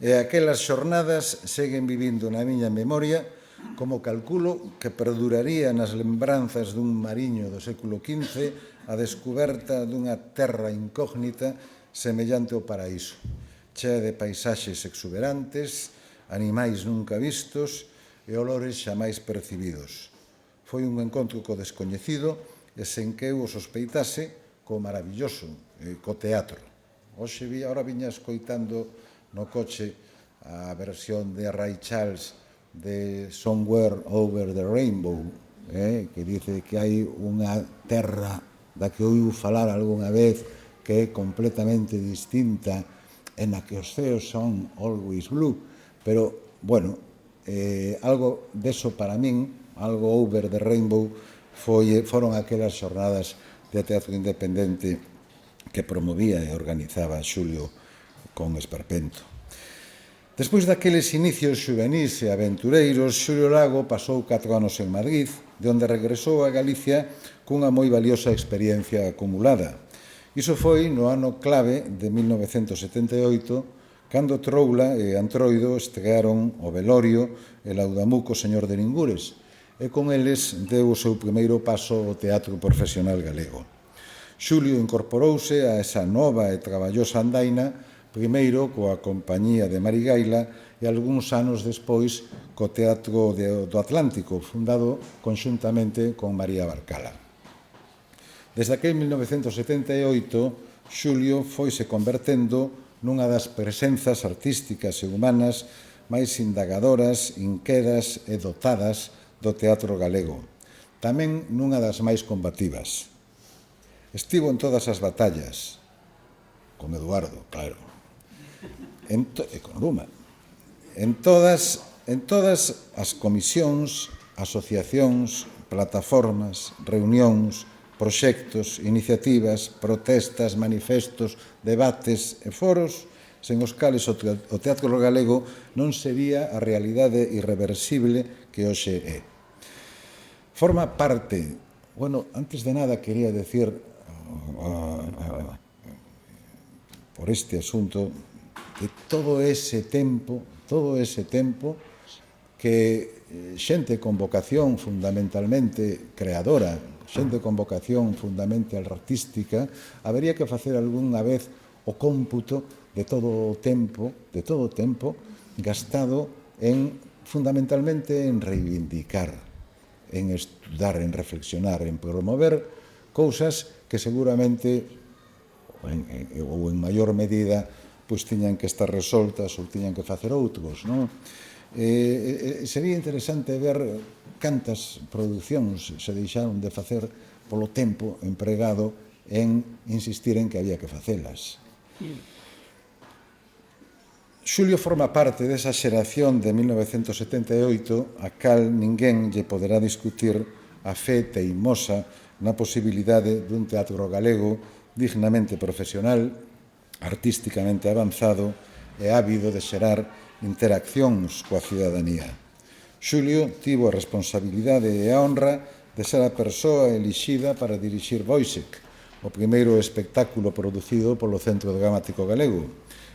e aquelas xornadas seguen vivindo na miña memoria como calculo que perduraría nas lembranzas dun mariño do século XV a descuberta dunha terra incógnita semellante ao paraíso, chea de paisaxes exuberantes, animais nunca vistos e olores xamais percibidos. Foi un encontro co descoñecido e sen que eu o sospeitase co maravilloso, co teatro. Ahora viña escoitando no coche a versión de Ray Charles de Somewhere Over the Rainbow, que dice que hai unha terra da que ouiu falar algunha vez que é completamente distinta e na que os ceos son always blue, pero, bueno, algo deso para min, algo over the rainbow, foron aquelas xornadas de teatro independente que promovía e organizaba Xulio con Esperpento. Despois daqueles inicios xuvenís e aventureiros, Xulio Lago pasou 4 anos en Madrid, de onde regresou a Galicia cunha moi valiosa experiencia acumulada. Iso foi no ano clave de 1978, cando Troula e Antroido estrearon O Velorio e Laudamuco Señor de Ningures, e con eles deu o seu primeiro paso ao teatro profesional galego. Xulio incorporouse a esa nova e traballosa andaina, primeiro coa compañía de Marigaila e algúns anos despois co Teatro do Atlántico, fundado conxuntamente con María Barcala. Desde aquel 1978, Xulio foise convertendo nunha das presenzas artísticas e humanas máis indagadoras, inquedas e dotadas do teatro galego. Tamén nunha das máis combativas. Estivo en todas as batallas, con Eduardo, claro, e con Luma, en todas as comisións, asociacións, plataformas, reunións, proxectos, iniciativas, protestas, manifestos, debates e foros, sen os cales o teatro galego non sería a realidade irreversible que hoxe é. Forma parte, antes de nada quería decir por este asunto de todo ese tempo que xente con vocación fundamentalmente creadora, xente con vocación fundamental artística, habería que facer algunha vez o cómputo de todo o tempo gastado fundamentalmente en reivindicar, en estudar, en reflexionar, en promover cousas que seguramente ou en maior medida tiñan que estar resoltas ou tiñan que facer outros, non? Sería interesante ver cantas producións se deixaron de facer polo tempo empregado en insistir en que había que facelas. Xulio forma parte desa xeración de 1978 a cal ninguén lle poderá discutir a fe teimosa na posibilidade dun teatro galego dignamente profesional, artísticamente avanzado e ávido de xerar interaccións coa cidadanía. Xulio tivo a responsabilidade e a honra de ser a persoa elixida para dirixir Wojciech, o primeiro espectáculo producido polo Centro Dramático Galego.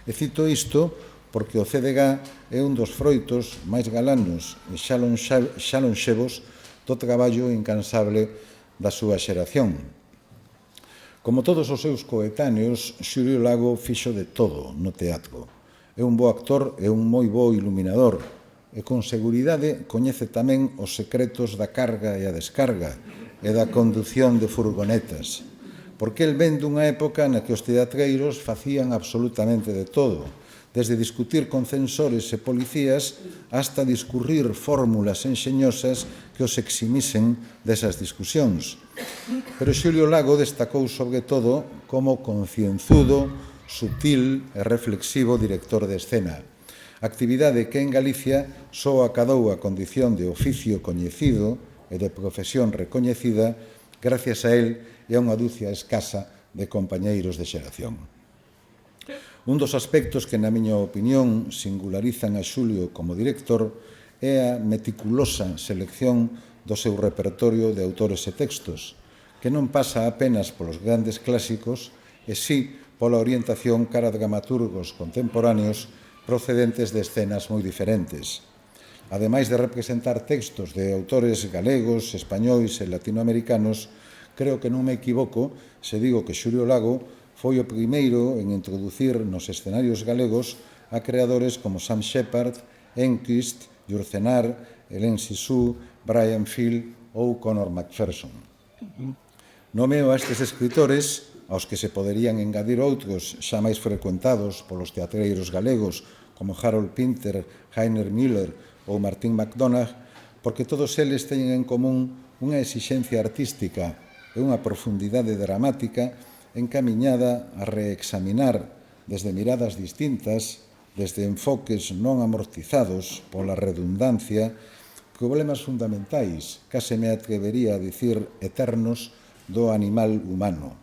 E cito isto porque o CDG é un dos froitos máis galanos e xa lonxevos do traballo incansable da súa xeración. Como todos os seus coetáneos, Xulio Lago fixo de todo no teatro. É un bo actor e un moi bo iluminador, e con seguridade coñece tamén os secretos da carga e a descarga e da condución de furgonetas, porque el ven dunha época na que os teatreiros facían absolutamente de todo, desde discutir con censores e policías hasta discurrir fórmulas enxeñosas que os eximisen desas discusións. Pero Xulio Lago destacou sobre todo como concienzudo, sutil e reflexivo director de escena, actividade que en Galicia só acadou a condición de oficio coñecido e de profesión recoñecida gracias a él e a unha dúcia escasa de compañeiros de xeración. Un dos aspectos que, na miña opinión, singularizan a Xulio como director é a meticulosa selección do seu repertorio de autores e textos, que non pasa apenas polos grandes clásicos, e sí pola orientación cara a dramaturgos contemporáneos procedentes de escenas moi diferentes. Ademais de representar textos de autores galegos, españois e latinoamericanos, creo que non me equivoco se digo que Xulio Lago foi o primeiro en introducir nos escenarios galegos a creadores como Sam Shepard, Enquist, Jurcenar, Hélène Cixous, Brian Field ou Conor McPherson. Nomeo a estes escritores, aos que se poderían engadir outros xa máis frecuentados polos teatreiros galegos como Harold Pinter, Heiner Müller ou Martín McDonagh, porque todos eles teñen en común unha exixencia artística e unha profundidade dramática encamiñada a reexaminar desde miradas distintas, desde enfoques non amortizados pola redundancia, problemas fundamentais, case me atrevería a dicir eternos, do animal humano.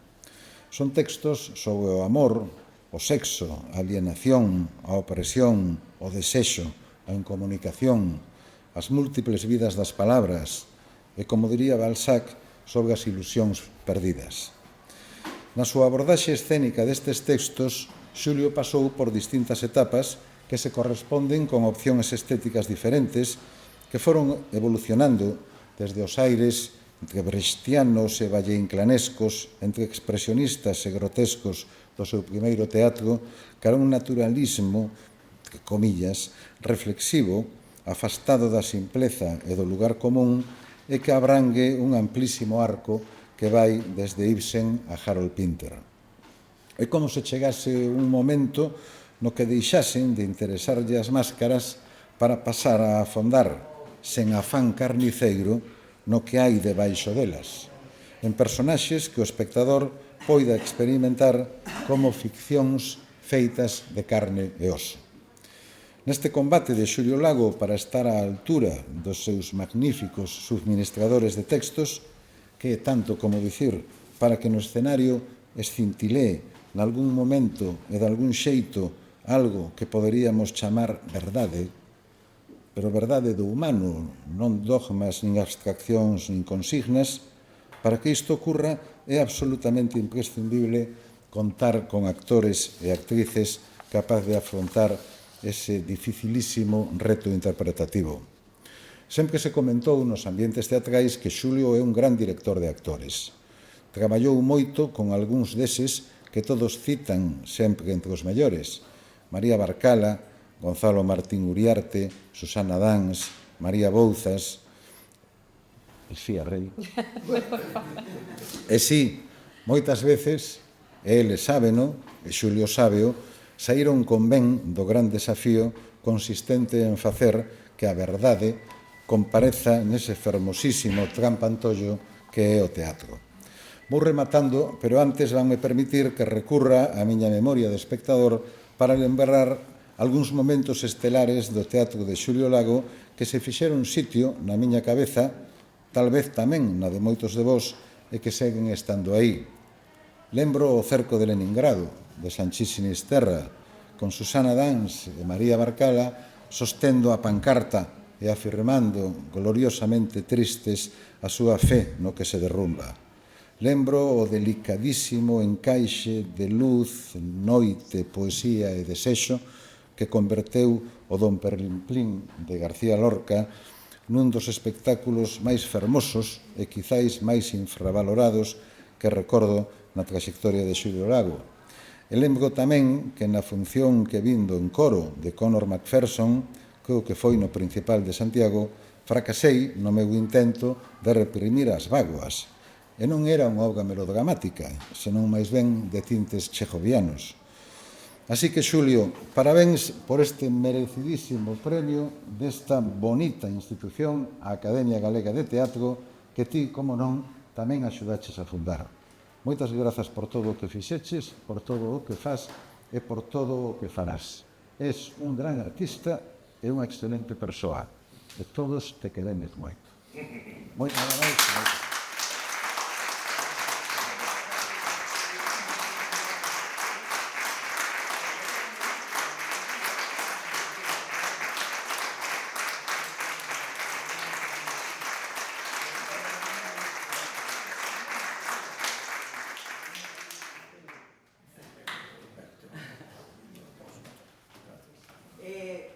Son textos sobre o amor, o sexo, a alienación, a opresión, o desexo, a incomunicación, as múltiples vidas das palabras e, como diría Balzac, sobre as ilusións perdidas. Na súa abordaxe escénica destes textos, Xulio pasou por distintas etapas que se corresponden con opcións estéticas diferentes que foron evolucionando desde os aires entre brechtianos e valleinclanescos, entre expresionistas e grotescos do seu primeiro teatro, cara un naturalismo, entre comillas, reflexivo, afastado da simpleza e do lugar común e que abrangue un amplísimo arco que vai desde Ibsen a Harold Pinter. É como se chegase un momento no que deixasen de interesarlle as máscaras para pasar a afondar, sen afán carniceiro, no que hai debaixo delas, en personaxes que o espectador poida experimentar como ficcións feitas de carne e oso. Neste combate de Xulio Lago para estar á altura dos seus magníficos subministradores de textos, que é tanto como dicir para que no escenario escintilé nalgún momento e de algún xeito algo que poderíamos chamar verdade, pero verdade do humano, non dogmas, nin abstraccións, nin consignas. Para que isto ocurra é absolutamente imprescindible contar con actores e actrices capaz de afrontar ese dificilísimo reto interpretativo. Sempre se comentou nos ambientes teatrais que Xulio é un gran director de actores. Traballou moito con algúns deses que todos citan sempre entre os mellores: María Barcala, Gonzalo Martín Uriarte, Susana Dans, María Bouzas, Elxía Rei. E si, moitas veces, e eles sábeno, e Xulio sábeo, saíron con ben do gran desafío consistente en facer que a verdade compareza nese fermosísimo trampantollo que é o teatro. Vou rematando, pero antes vanme permitir que recurra á miña memoria de espectador para lembrar algúns momentos estelares do teatro de Xulio Lago que se fixeron sitio na miña cabeza, tal vez tamén na de moitos de vós, e que seguen estando aí. Lembro o cerco de Leningrado, de Sanchís Sinisterra, con Susana Dans e María Barcala sostendo a pancarta e afirmando gloriosamente tristes a súa fe no que se derrumba. Lembro o delicadísimo encaixe de luz, noite, poesía e desexo que converteu o Don Perlimplín de García Lorca nun dos espectáculos máis fermosos e quizáis máis infravalorados que recordo na traxectoria de Xulio Lago. E lembro tamén que na función que vindo en coro de Conor McPherson, que foi no Principal de Santiago, fracasei no meu intento de reprimir as bágoas. E non era unha obra melodramática, senón máis ben de tintes chejovianos. Así que, Xulio, parabéns por este merecidísimo premio desta bonita institución, a Academia Galega de Teatro, que ti, como non, tamén axudaches a fundar. Moitas grazas por todo o que fixeches, por todo o que faz e por todo o que farás. És un gran artista e unha excelente persoa. E todos te queremos moito. Moitas grazas.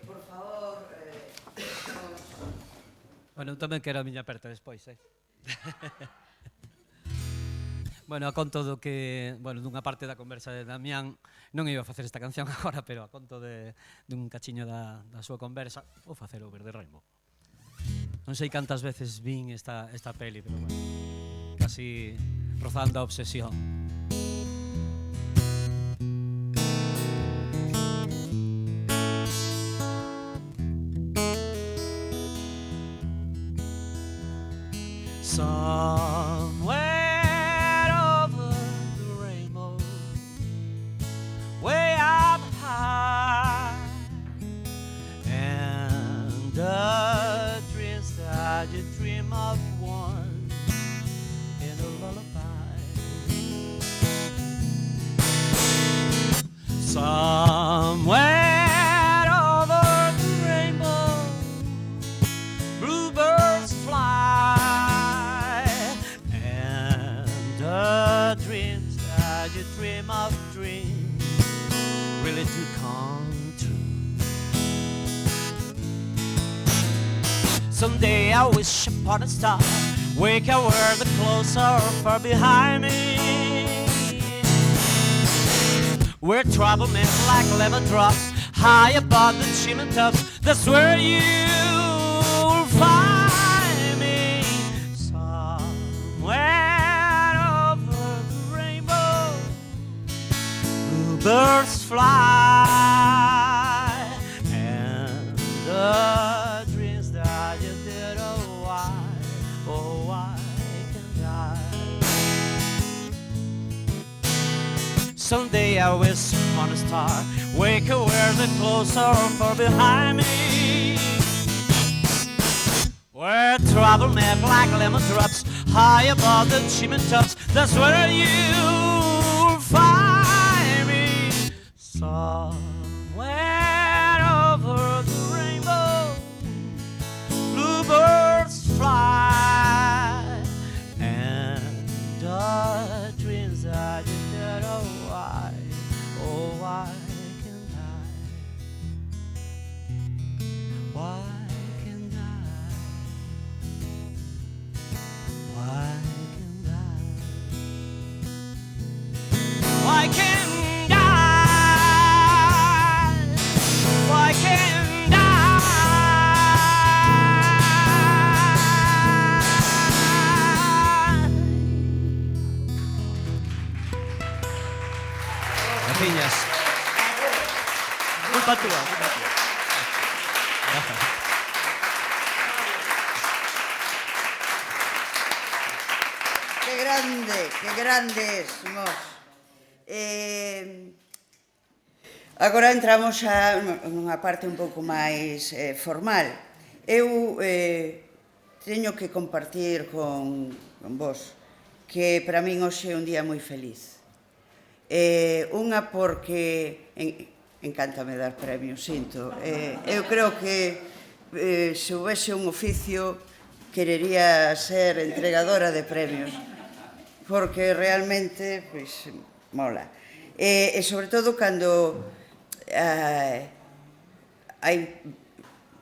Por favor, Bueno, eu tamén quero a miña aperta despois, Bueno, a conto do que, bueno, dunha parte da conversa de Damián, non iba a facer esta canción agora, pero a conto dun cachiño da súa conversa, vou facer o Verde Rainbow. Non sei cantas veces vin esta peli, pero bueno, casi rozando a obsesión. Somewhere over the rainbow, way up high, and the dreams that you dream of one in a lullaby. Somewhere over the rainbow, bluebirds fly. You dream of dreams really do come true. Someday I wish upon a star, wake a world closer or far behind me, where trouble meant like lemon drops high above the chimney tops. That's where you'll find me. Somewhere birds fly, and the dreams that you did, oh why can't I? Someday I wish upon a star, wake a world closer or far behind me, where trouble met like lemon drops high above the chimney tops. That's where you'll find. Somewhere over the rainbow, bluebirds fly, and the dreams that you did, oh why can't I? Why can't I? Why can't I? Why can't Why can't I? Gracias. Culpa túa. grandes, mos. Agora entramos a unha parte un pouco máis formal. Eu teño que compartir con vos que para min hoxe é un día moi feliz. Unha porque encántame dar premios, sinto. Eu creo que se houvese un oficio querería ser entregadora de premios, porque realmente mola. E sobre todo cando hai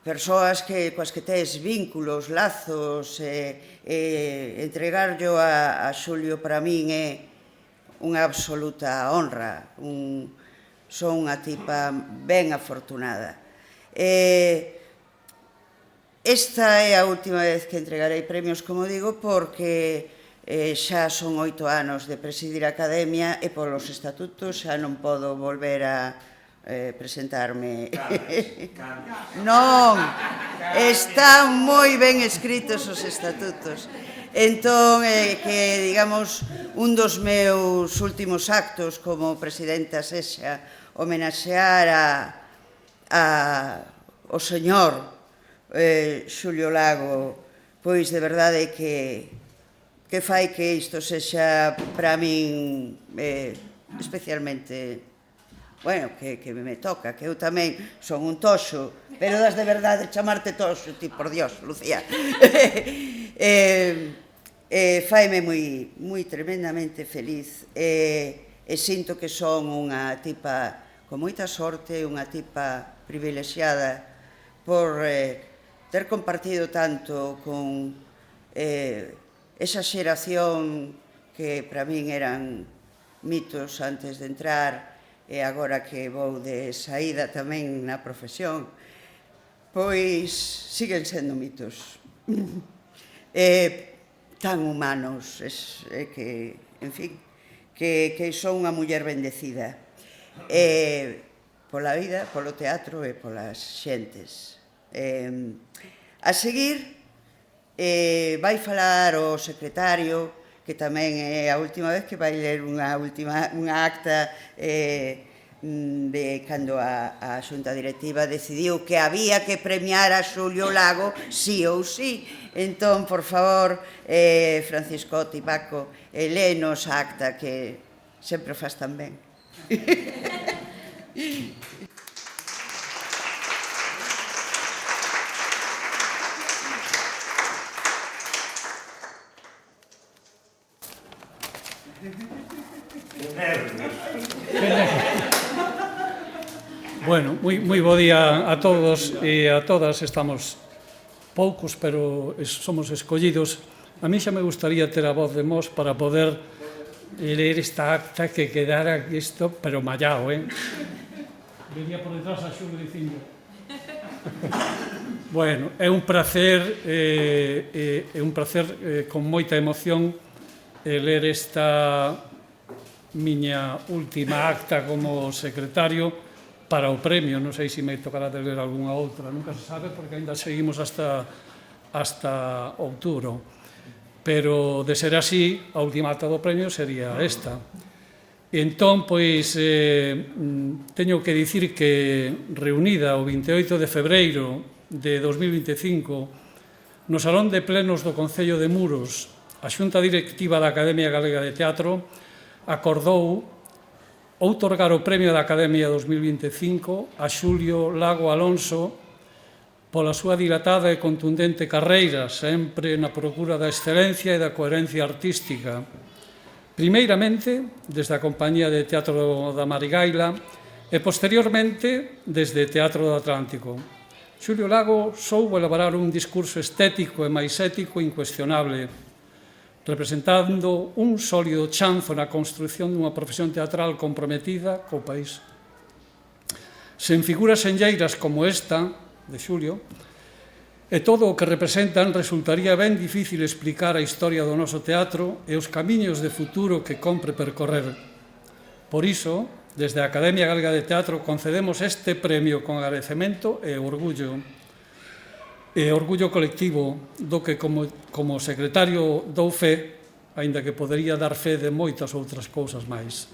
persoas coas que tes vínculos, lazos, entregarllo a Xulio para min é unha absoluta honra. Son unha tipa ben afortunada. Esta é a última vez que entregarei premios, como digo, porque xa son 8 anos de presidir a Academia e polos estatutos xa non podo volver a presentarme. Non, están moi ben escritos os estatutos. Entón, que, digamos, un dos meus últimos actos como presidenta sexa homenaxear ao señor Xulio Lago, pois de verdade que fai que isto sexa para min especialmente, bueno, que me toca, que eu tamén son un toxo, pero das de verdade chamarte toxo, ti, por Dios, Lucía. Faime moi tremendamente feliz e sinto que son unha tipa con moita sorte, unha tipa privilexiada por ter compartido tanto con esa xeración que para min eran mitos antes de entrar e agora que vou de saída tamén na profesión, pois siguen sendo mitos. Tan humanos, que, en fin, que son unha muller bendecida pola vida, polo teatro e polas xentes. A seguir, vai falar o secretario, que tamén é a última vez que vai ler unha acta de cando a Xunta Directiva decidiu que había que premiar a Xulio Lago sí ou sí. Entón, por favor, Francisco e Paco, léenos a acta que sempre faz tan ben. Bueno, moi bo día a todos e a todas. Estamos poucos, pero somos escollidos. A mí xa me gustaría ter a voz de Mos para poder ler esta acta que quedara isto, pero mallao, Venía por detrás a Xulio dicindo. Bueno, é un placer con moita emoción ler esta miña última acta como secretario para o premio. Non sei se me tocará de ler algunha outra, nunca se sabe, porque ainda seguimos hasta outubro. Pero, de ser así, a última acta do premio sería esta. Entón, pois, teño que dicir que, reunida o 28 de febreiro de 2025, no Salón de Plenos do Concello de Muros, a Xunta Directiva da Academia Galega de Teatro acordou outorgar o Premio da Academia 2025 a Xulio Lago Alonso pola súa dilatada e contundente carreira, sempre na procura da excelencia e da coherencia artística. Primeiramente, desde a Compañía de Teatro da Marigaila e, posteriormente, desde Teatro do Atlántico. Xulio Lago soubo elaborar un discurso estético e máis ético incuestionable, representando un sólido chanzo na construción dunha profesión teatral comprometida co país. Sen figuras enlleiras como esta, de Xulio, e todo o que representan, resultaría ben difícil explicar a historia do noso teatro e os camiños de futuro que compre percorrer. Por iso, desde a Academia Galega de Teatro concedemos este premio con agradecemento e orgullo colectivo do que como secretario dou fe aínda que podería dar fe de moitas outras cousas máis.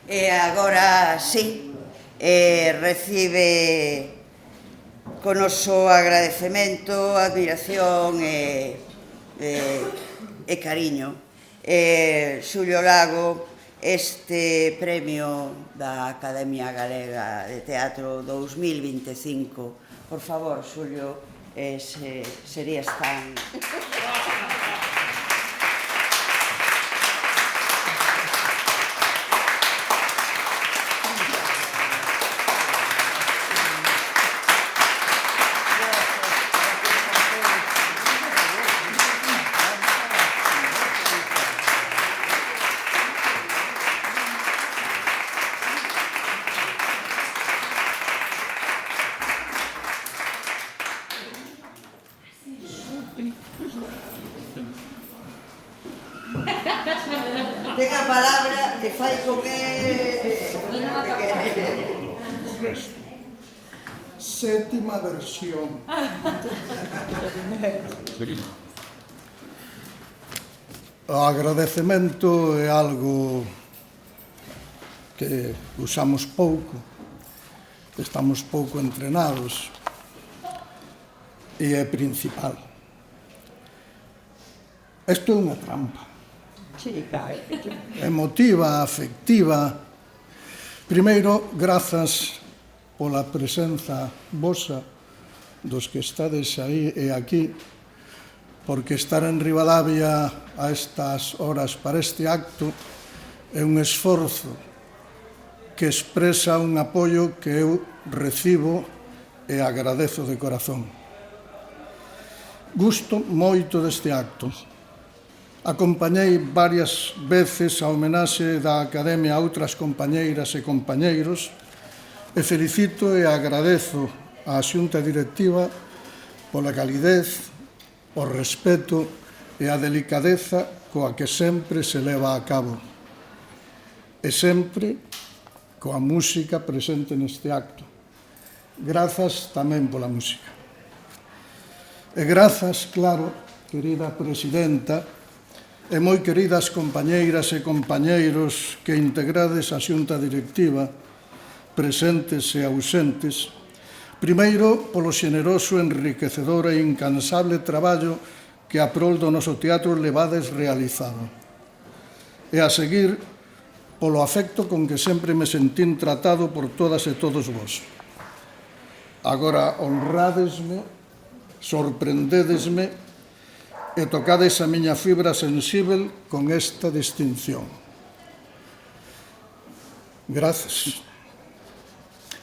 E agora, sí, recibe con noso agradecemento, admiración e cariño Xulio Lago este premio da Academia Galega de Teatro 2025. Por favor, Xulio, serías tan... Ten a palabra que fai con Sétima versión. O agradecemento é algo que usamos pouco, estamos pouco entrenados e é principal. Isto é unha trampa. Emotiva, afectiva. Primeiro, grazas pola presenza vosa dos que estades aí e aquí, porque estar en Ribadavia a estas horas para este acto é un esforzo que expresa un apoio que eu recibo e agradezo de corazón. Gusto moito deste acto. Acompañei varias veces a homenaxe da Academia a outras compañeiras e compañeiros e felicito e agradezo á Xunta Directiva pola calidez, o respeto e a delicadeza coa que sempre se leva a cabo. E sempre coa música presente neste acto. Grazas tamén pola música. E grazas, claro, querida presidenta, e moi queridas compañeiras e compañeiros que integrades a Xunta Directiva, presentes e ausentes, primeiro polo xeneroso, enriquecedor e incansable traballo que a prol do noso teatro levades realizado. E a seguir, polo afecto con que sempre me sentín tratado por todas e todos vós. Agora honradesme, sorprendedesme e tocades a miña fibra sensível con esta distinción. Grazas.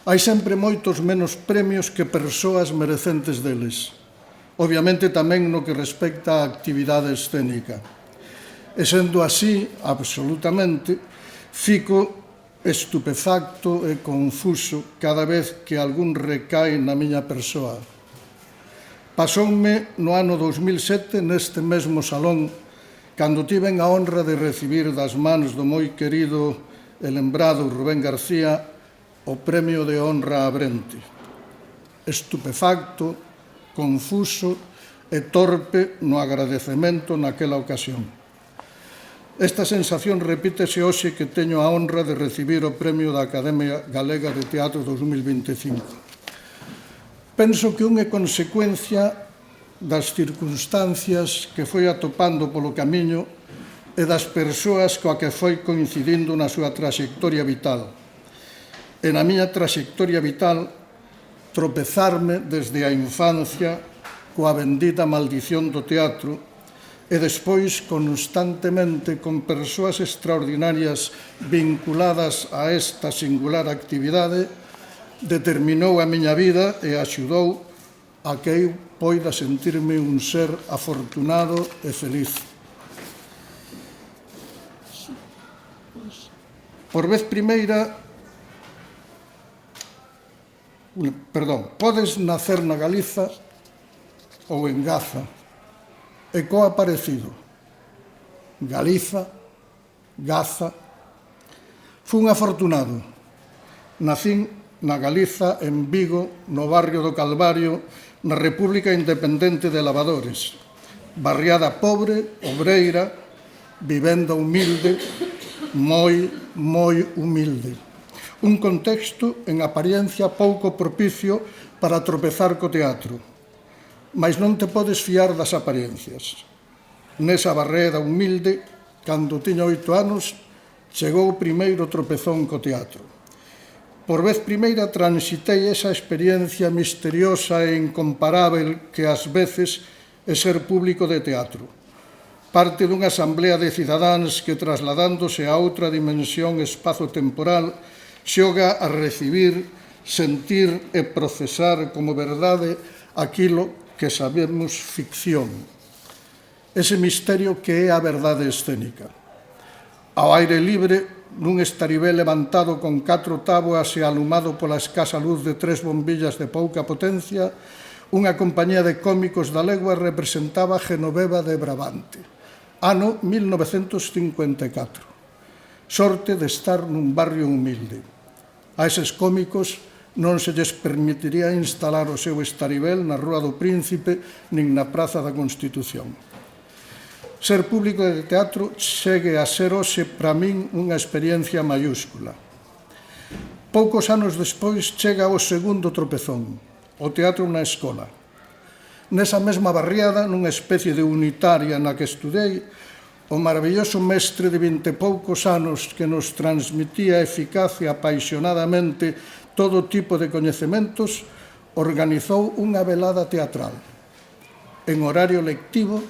Hai sempre moitos menos premios que persoas merecentes deles. Obviamente tamén no que respecta á actividade escénica. E sendo así, absolutamente, fico estupefacto e confuso cada vez que algún recae na miña persoa. Pasoume no ano 2007 neste mesmo salón cando tiven a honra de recibir das mans do moi querido e lembrado Rubén García o Premio de Honra a Brente. Estupefacto, confuso e torpe no agradecemento naquela ocasión. Esta sensación repítese hoxe que teño a honra de recibir o Premio da Academia Galega de Teatro 2025. Penso que unha consecuencia das circunstancias que foi atopando polo camiño e das persoas coa que foi coincidindo na súa traxectoria vital. E na miña traxectoria vital, tropezarme desde a infancia coa bendita maldición do teatro e despois constantemente con persoas extraordinarias vinculadas a esta singular actividade, determinou a miña vida e axudou a que eu poida sentirme un ser afortunado e feliz. Por vez primeira, podes nacer na Galiza ou en Gaza, e co aparecido. Galiza, Gaza. Fun afortunado. Nacín na Galiza, en Vigo, no barrio do Calvario, na República Independente de Lavadores. Barriada pobre, obreira, vivenda humilde, moi humilde. Un contexto en apariencia pouco propicio para tropezar co teatro. Mais non te podes fiar das apariencias. Nesa barreda humilde, cando tiña 8 anos, chegou o primeiro tropezón co teatro. Por vez primeira transitei esa experiencia misteriosa e incomparável que ás veces é ser público de teatro. Parte dunha asamblea de cidadáns que, trasladándose a outra dimensión espazo-temporal, xoga a recibir, sentir e procesar como verdade aquilo que sabemos ficción. Ese misterio que é a verdade escénica. Ao aire libre, nun estaribé levantado con 4 táboas e alumado pola escasa luz de 3 bombillas de pouca potencia, unha compañía de cómicos da legua representaba Genoveva de Brabante, ano 1954. Sorte de estar nun barrio humilde. A eses cómicos non se lles permitiría instalar o seu estaribel na Rúa do Príncipe nin na Praza da Constitución. Ser público de teatro segue a ser hoxe para min unha experiencia maiúscula. Poucos anos despois chega o segundo tropezón, o teatro na escola. Nesa mesma barriada, nunha especie de unitaria na que estudei, o maravilloso mestre de 20 e poucos anos que nos transmitía eficaz e apaixonadamente todo tipo de coñecementos, organizou unha velada teatral. En horario lectivo,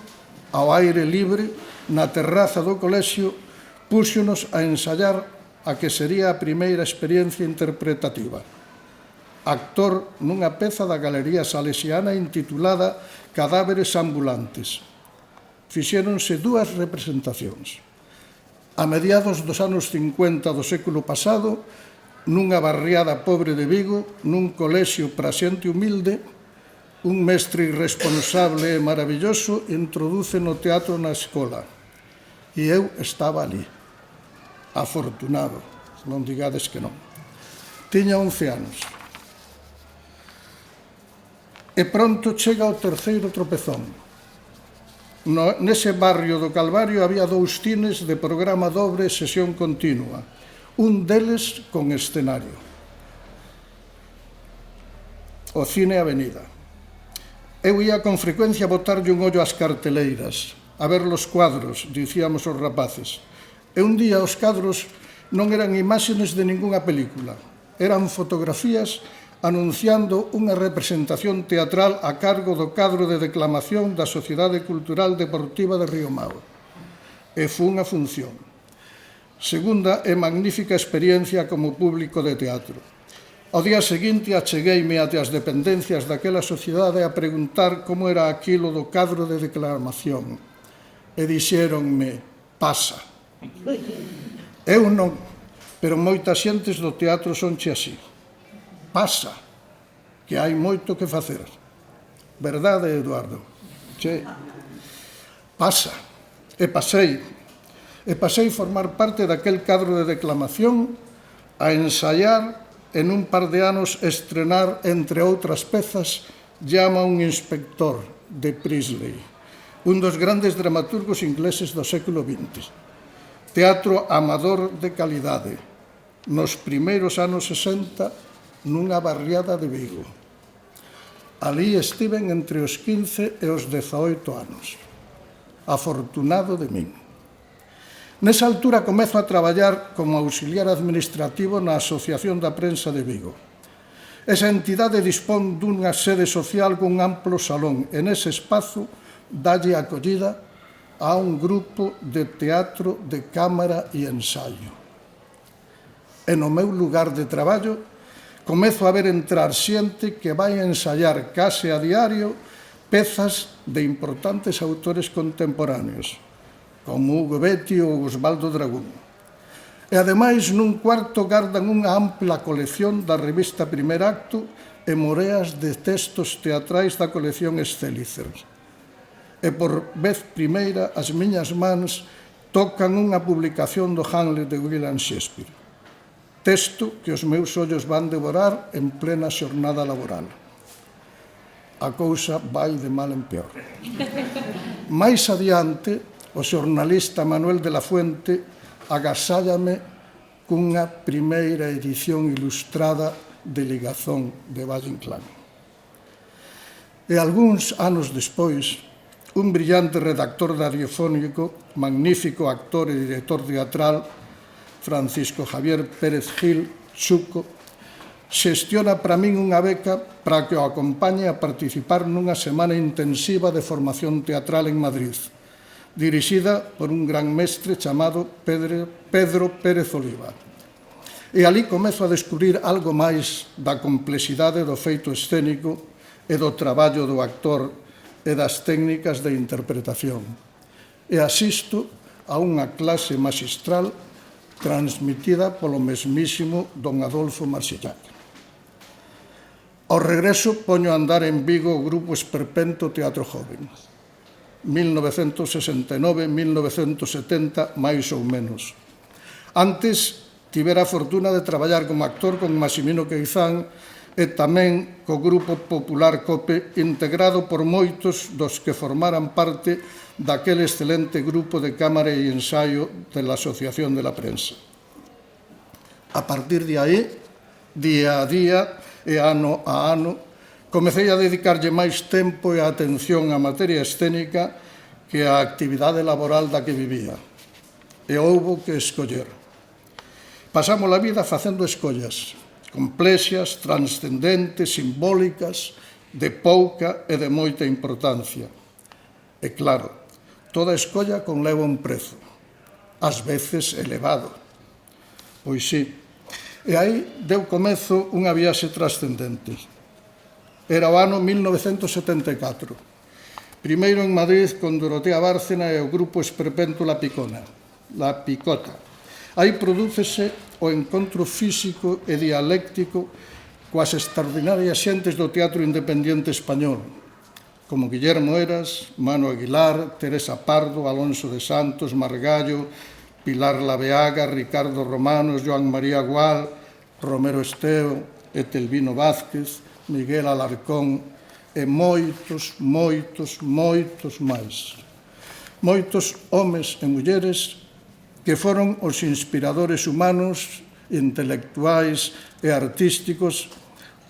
ao aire libre, na terraza do colexio, púxonos a ensayar a que sería a primeira experiencia interpretativa. Actor nunha peza da Galería Salesiana intitulada Cadáveres ambulantes. Fixéronse 2 representacións. A mediados dos anos 50 do século pasado, nunha barriada pobre de Vigo, nun colexio para xente humilde, un mestre irresponsable e maravilloso introduce no teatro na escola. E eu estaba ali. Afortunado, non digades que non. Tiña 11 anos. E pronto chega o terceiro tropezón. Nese barrio do Calvario había 2 cines de programa dobre e sesión continua. Un deles con escenario. O Cine Avenida. Eu ia con frecuencia botarlle un ollo ás carteleiras, a ver los cuadros, dicíamos os rapaces. E un día os cadros non eran imaxes de ningunha película, eran fotografías anunciando unha representación teatral a cargo do cadro de declamación da Sociedade Cultural Deportiva de Riomao. E foi unha función. Segunda e magnífica experiencia como público de teatro. Ao día seguinte achegueime até as dependencias daquela sociedade a preguntar como era aquilo do cadro de declamación. E dixéronme, pasa. Eu non, pero moitas xentes do teatro sonche así. Pasa, que hai moito que facer. Verdade, Eduardo? Che, pasa. E pasei formar parte daquel cadro de declamación, a ensaiar, en un par de anos estrenar, entre outras pezas, Llama un inspector, de Priestley, un dos grandes dramaturgos ingleses do século XX. Teatro amador de calidade, nos primeiros anos 60, nunha barriada de Vigo. Alí estiven entre os 15 e os 18 anos. Afortunado de min. Nesa altura comezo a traballar como auxiliar administrativo na Asociación da Prensa de Vigo. Esa entidade dispón dunha sede social cun amplo salón e nese espazo dalle acollida a un grupo de teatro de cámara e ensaio. E no meu lugar de traballo comezo a ver entrar xente que vai ensaiar case a diario pezas de importantes autores contemporáneos, como Hugo Betti ou Osvaldo Dragún. E, ademais, nun cuarto gardan unha ampla colección da revista Primer Acto e moreas de textos teatrais da colección Excélizers. E por vez primeira, as miñas mans tocan unha publicación do Hamlet de William Shakespeare. Texto que os meus ollos van devorar en plena xornada laboral. A cousa vai de mal en peor. Mais adiante, o xornalista Manuel de la Fuente agasállame cunha primeira edición ilustrada de Ligazón de Valle Inclán. E algúns anos despois, un brillante redactor radiofónico, magnífico actor e director teatral, Francisco Javier Pérez Gil, Chuco, xestiona para min unha beca para que o acompañe a participar nunha semana intensiva de formación teatral en Madrid, dirixida por un gran mestre chamado Pedro Pérez Oliva. E ali comezo a descubrir algo máis da complexidade do feito escénico e do traballo do actor e das técnicas de interpretación. E asisto a unha clase maxistral transmitida polo mesmísimo don Adolfo Marsillac. Ao regreso poño a andar en Vigo o grupo Esperpento Teatro Joven. 1969-1970, máis ou menos. Antes tivera a fortuna de traballar como actor con Maximino Queizán e tamén co Grupo Popular COPE, integrado por moitos dos que formaran parte daquele excelente grupo de cámara e ensaio de la Asociación de la Prensa. A partir de aí, día a día e ano a ano, comecei a dedicarlle máis tempo e atención á materia escénica que á actividade laboral da que vivía. E houbo que escoller. Pasamos a vida facendo escollas, complexas, transcendentes, simbólicas, de pouca e de moita importancia. E claro, toda escolla conleva un prezo, ás veces elevado. Pois sí, e aí deu comezo unha viaxe trascendente. Era o ano 1974. Primeiro en Madrid con Dorotea Bárcena e o grupo Esperpento La Picota. Aí prodúcese o encontro físico e dialéctico coas extraordinarias xentes do teatro independiente español, como Guillermo Heras, Mano Aguilar, Teresa Pardo, Alonso de Santos, Margallo, Pilar Laveaga, Ricardo Romanos, Joan María Gual, Romero Esteo, Etelvino Vázquez, Miguel Alarcón e moitos, moitos, moitos máis. Moitos homes e mulleres que foron os inspiradores humanos, intelectuais e artísticos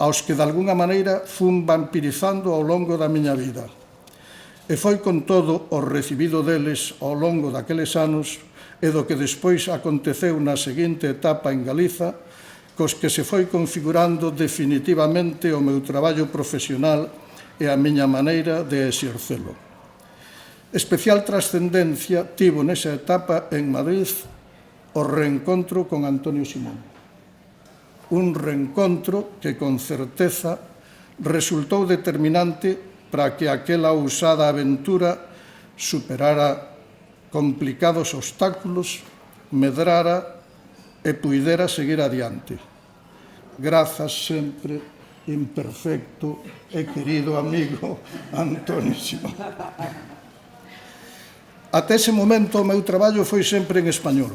aos que de alguna maneira fun vampirizando ao longo da miña vida. E foi con todo o recibido deles ao longo daqueles anos e do que despois aconteceu na seguinte etapa en Galiza, cos que se foi configurando definitivamente o meu traballo profesional e a miña maneira de exercelo. Especial trascendencia tivo nesa etapa en Madrid o reencontro con Antonio Simón. Un reencontro que con certeza resultou determinante para que aquela ousada aventura superara complicados obstáculos, medrara e puidera seguir adiante. Grazas sempre, imperfecto e querido amigo Antonio Simón. Até ese momento o meu traballo foi sempre en español,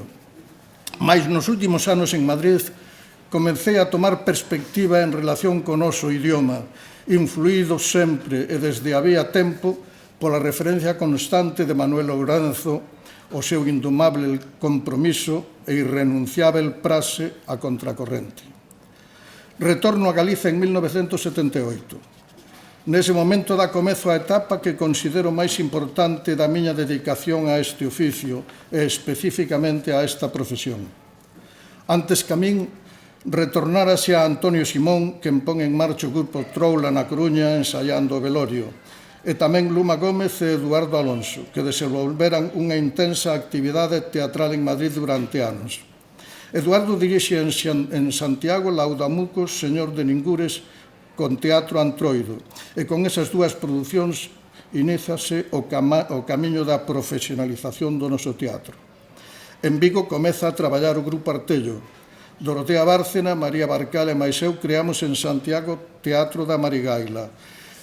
mais nos últimos anos en Madrid comecei a tomar perspectiva en relación con o noso idioma, influído sempre e desde había tempo pola referencia constante de Manuel Ouranzo, o seu indomable compromiso e irrenunciável prase a contracorrente. Retorno a Galiza en 1978. Nese momento dá comezo a etapa que considero máis importante da miña dedicación a este oficio e especificamente a esta profesión. Antes que a min, retornárase a Antonio Simón, quen pon en marcha o grupo Troula na Coruña ensaiando o velorio, e tamén Luma Gómez e Eduardo Alonso, que desenvolveran unha intensa actividade teatral en Madrid durante anos. Eduardo dirixe en Santiago Laudamucos, Señor de Ningures, con Teatro Antroido, e con esas dúas producións iníciase o camiño da profesionalización do noso teatro. En Vigo comeza a traballar o Grupo Artello. Dorotea Bárcena, María Barcal e máis eu creamos en Santiago Teatro da Marigaila,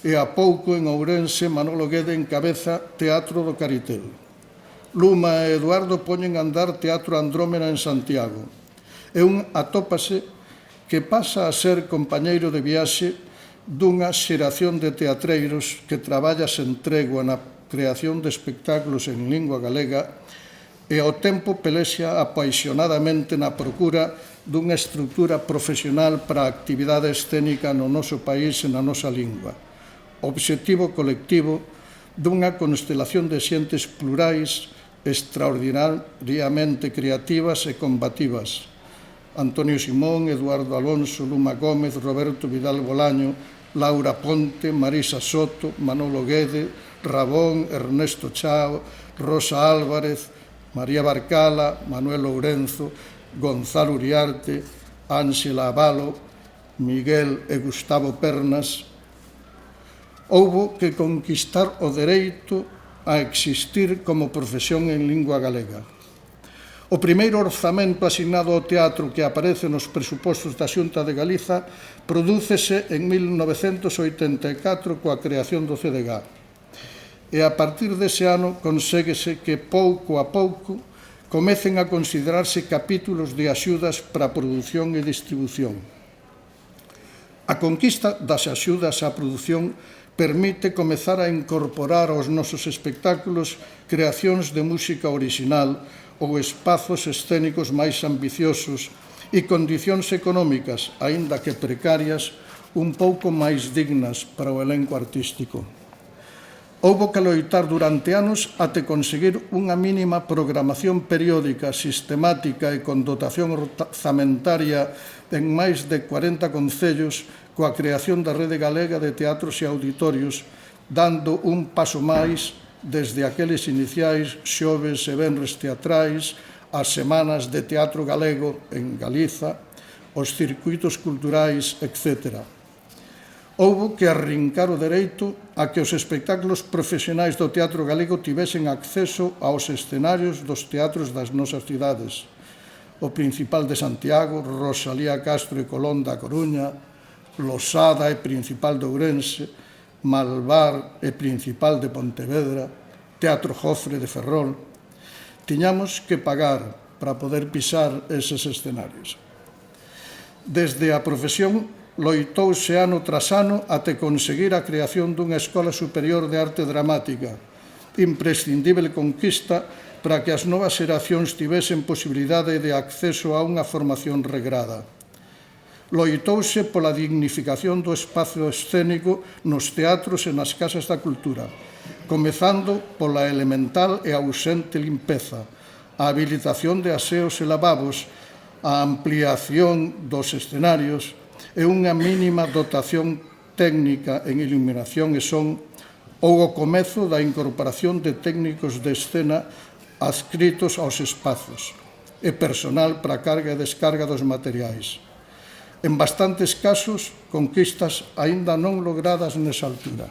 e a pouco en Ourense Manolo Guede encabeza Teatro do Caritel. Luma e Eduardo poñen a andar Teatro Andrómeda en Santiago. E un atópase que pasa a ser compañeiro de viaxe dunha xeración de teatreiros que traballa sen tregua na creación de espectáculos en lingua galega e ao tempo pelexa apaixonadamente na procura dunha estrutura profesional para a actividade escénica no noso país e na nosa lingua. Obxectivo colectivo dunha constelación de xentes plurais extraordinariamente creativas e combativas. Antonio Simón, Eduardo Alonso, Luma Gómez, Roberto Vidal Bolaño, Laura Ponte, Marisa Soto, Manolo Guede, Rabón, Ernesto Chao, Rosa Álvarez, María Barcala, Manuel Lourenzo, Gonzalo Uriarte, Ángela Avalo, Miguel e Gustavo Pernas. Houbo que conquistar o dereito a existir como profesión en lingua galega. O primeiro orzamento asignado ao teatro que aparece nos presupostos da Xunta de Galiza prodúcese en 1984 coa creación do CDG. E a partir dese ano conséguese que pouco a pouco comecen a considerarse capítulos de axudas para a produción e distribución. A conquista das axudas á produción permite comezar a incorporar aos nosos espectáculos creacións de música original ou espazos escénicos máis ambiciosos e condicións económicas, aínda que precarias, un pouco máis dignas para o elenco artístico. Houbo que loitar durante anos até conseguir unha mínima programación periódica, sistemática e con dotación orzamentaria en máis de 40 concellos coa creación da Rede Galega de Teatros e Auditorios, dando un paso máis desde aqueles iniciais xoves e venres teatrais, as semanas de teatro galego en Galiza, os circuitos culturais, etc. Houbo que arrincar o dereito a que os espectáculos profesionais do teatro galego tivesen acceso aos escenarios dos teatros das nosas cidades. O Principal de Santiago, Rosalía Castro e Colón da Coruña, Losada e Principal de Ourense, Malvar e Principal de Pontevedra, Teatro Jofre de Ferrol. Tiñamos que pagar para poder pisar eses escenarios. Desde a profesión loitouse ano tras ano até conseguir a creación dunha Escola Superior de Arte Dramática, imprescindible conquista para que as novas xeracións tivesen posibilidade de acceso a unha formación regrada. Loitouse pola dignificación do espazo escénico nos teatros e nas casas da cultura, comezando pola elemental e ausente limpeza, a habilitación de aseos e lavabos, a ampliación dos escenarios e unha mínima dotación técnica en iluminación e son ou o comezo da incorporación de técnicos de escena adscritos aos espazos e personal para a carga e descarga dos materiais. En bastantes casos, conquistas aínda non logradas nesa altura.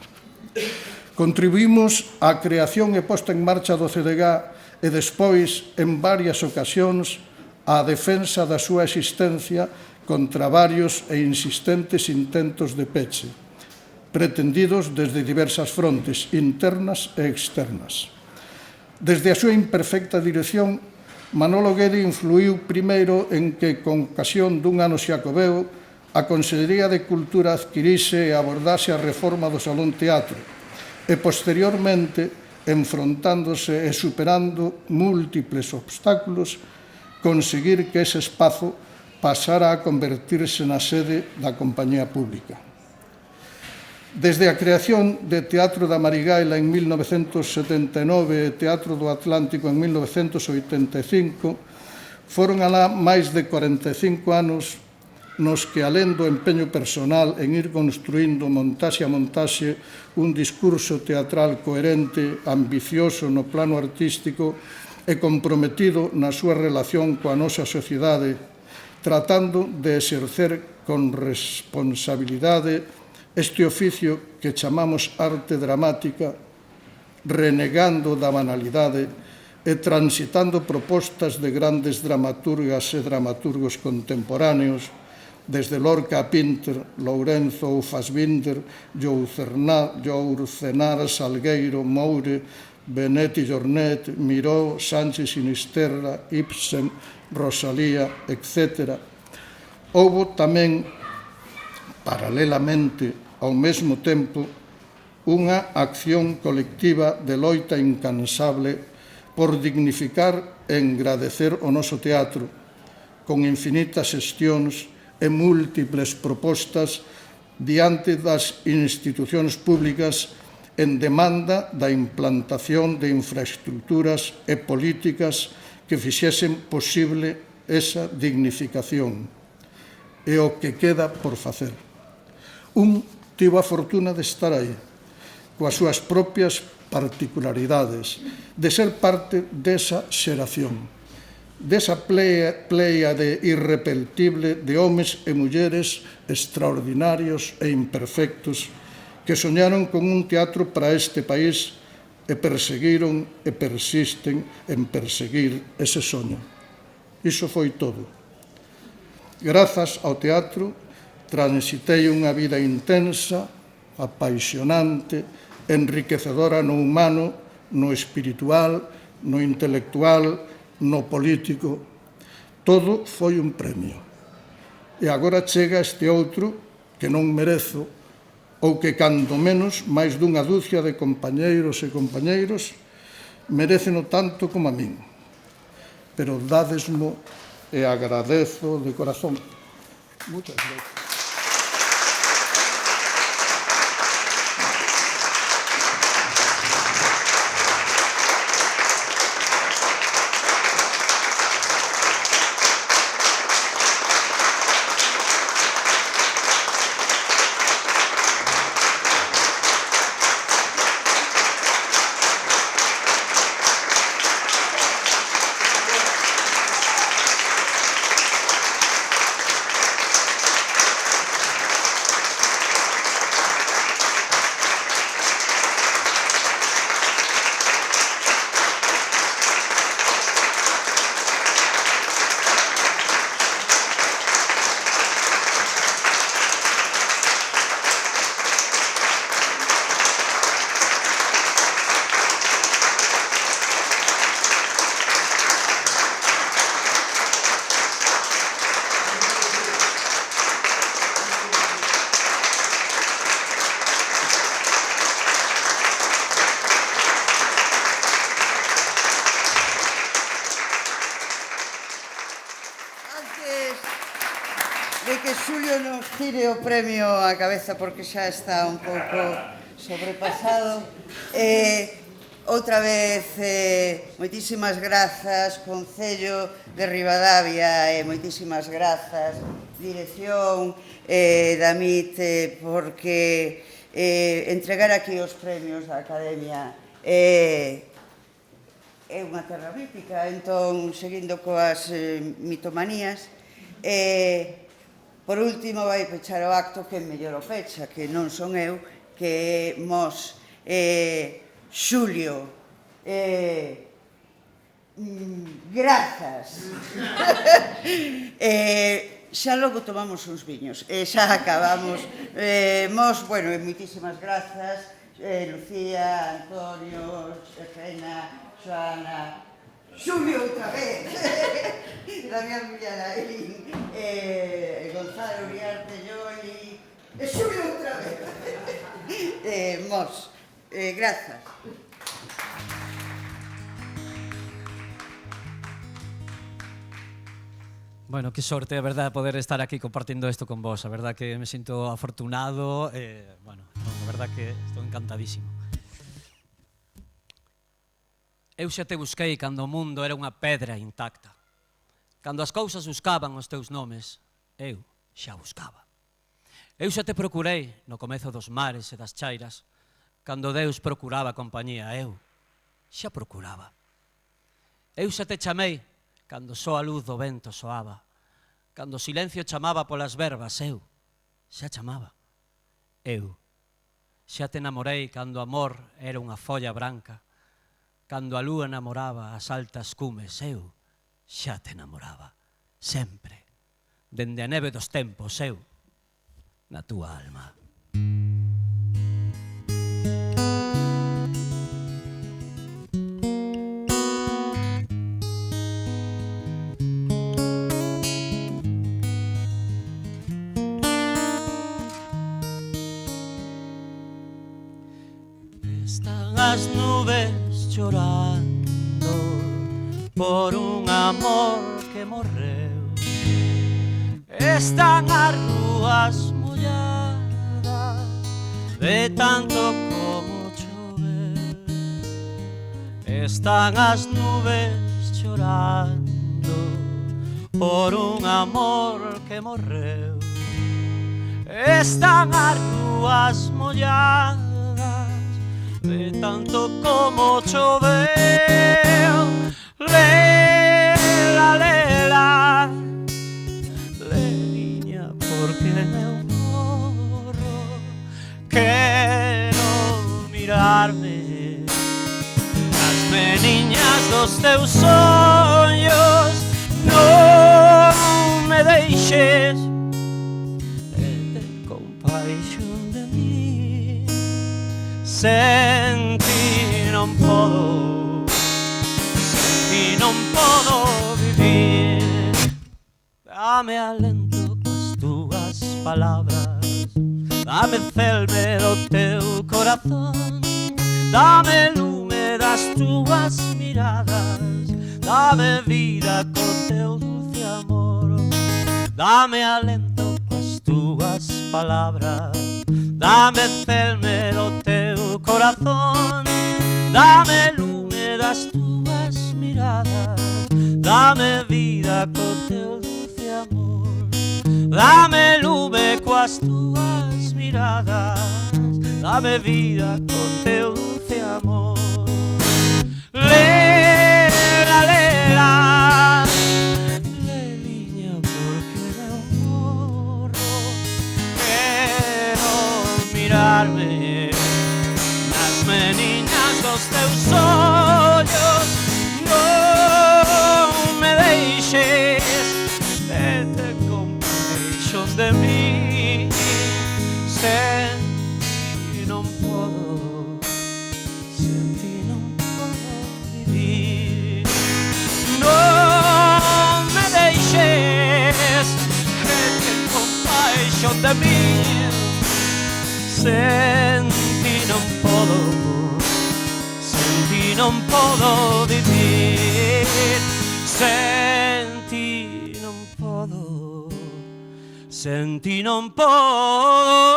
Contribuímos á creación e posta en marcha do CDG e despois, en varias ocasións, á defensa da súa existencia contra varios e insistentes intentos de peche, pretendidos desde diversas frontes, internas e externas. Desde a súa imperfecta dirección, Manolo Guede influiu primeiro en que, con ocasión dun ano xacobeo, a Consellería de Cultura adquirise e abordase a reforma do Salón Teatro e, posteriormente, enfrontándose e superando múltiples obstáculos, conseguir que ese espazo pasara a convertirse na sede da compañía pública. Desde a creación de Teatro da Marigaila en 1979 e Teatro do Atlántico en 1985, foron alá máis de 45 anos nos que, alén do empeño personal en ir construindo montaxe a montaxe un discurso teatral coherente, ambicioso no plano artístico e comprometido na súa relación coa nosa sociedade, tratando de exercer con responsabilidade este oficio que chamamos arte dramática, renegando da banalidade e transitando propostas de grandes dramaturgas e dramaturgos contemporáneos, desde Lorca a Pinter, Lourenzo ou Fassbinder, Joucenar, Salgueiro, Moure, Benetti Jornet, Miró, Sánchez Sinisterra, Ibsen, Rosalía, etc. Houbo tamén, paralelamente, ao mesmo tempo, unha acción colectiva de loita incansable por dignificar e engradecer o noso teatro, con infinitas xestións e múltiples propostas diante das institucións públicas en demanda da implantación de infraestructuras e políticas que fixesen posible esa dignificación. É o que queda por facer. Un tivo a fortuna de estar aí, coas súas propias particularidades, de ser parte desa xeración, desa pléiade irrepetible de homes e mulleres extraordinarios e imperfectos que soñaron con un teatro para este país e perseguiron e persisten en perseguir ese soño. Iso foi todo. Grazas ao teatro, transitei unha vida intensa, apaixonante, enriquecedora no humano, no espiritual, no intelectual, no político. Todo foi un premio. E agora chega este outro que non merezo, ou que, cando menos, máis dunha dúcia de compañeiros e compañeiros mereceno tanto como a min. Pero dádesmo e agradezo de corazón. Muchas gracias. Tire o premio á cabeza porque xa está un pouco sobrepasado. Outra vez, moitísimas grazas, Concello de Ribadavia, e moitísimas grazas, Dirección da MIT, porque entregar aquí os premios da Academia é unha terra mítica. Entón, seguindo coas mitomanías, por último, vai pechar o acto que mellor o pecha, que non son eu, que mos Xulio. Grazas. Xa logo tomamos uns viños, xa acabamos. Mos, bueno, moitísimas grazas, Lucía, Antonio, Xena, Xoana, Xulio outra vez, Damián Villalaín, Gonzalo Uriarte, Lloi, e Xulio outra vez. Mos, grazas. Bueno, que sorte, a verdad, poder estar aquí compartindo isto con vos. A verdad que me sinto afortunado. Bueno, a verdad que estou encantadísimo. Eu xa te busquei cando o mundo era unha pedra intacta. Cando as cousas buscaban os teus nomes, eu xa buscaba. Eu xa te procurei no comezo dos mares e das chairas. Cando Deus procuraba compañía, eu xa procuraba. Eu xa te chamei cando só a luz do vento soaba. Cando o silencio chamaba polas verbas, eu xa chamaba. Eu xa te namorei cando o amor era unha folla branca. Cando a lúa namoraba as altas cumes, eu xa te namoraba, sempre, dende a neve dos tempos, eu, na túa alma. as nubes chorando por un amor que morreu. Están as rúas molladas de tanto como chover. Están as nubes chorando por un amor que morreu. Están as rúas molladas de tanto como choveu. Lela, lela, leliña, porque eu morro. Quero mirarme as meniñas dos teus sonhos. Non me deixes e ten compaixón de mí. Sen ti non podo, sen ti non podo vivir. Dame alento coas túas palabras, dame celme do teu corazón, dame lume das túas miradas, dame vida co teu dulce amor. Dame alento coas túas palabras, dame celme do teu corazón, dame lume das túas miradas, dame vida co teu dulce amor. Dame lume coas túas miradas, dame vida co teu dulce amor. Lera, lera, leliña, porque eu morro. Quero mirarme nas meniñas dos teus ollos. Non me deixes de ter compaixón de mí. Sen ti non podo, sen ti non podo vivir. Non me deixes de ter compaixón de mí. Sen ti non podo, sen ti non podo vivir. Sen ti non podo, sen ti non podo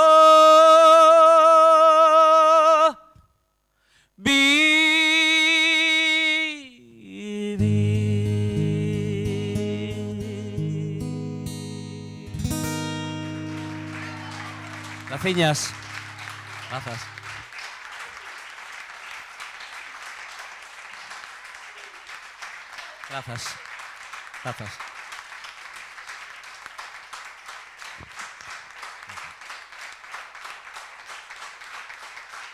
vivir. Graciñas. Grazas. Grazas. Grazas.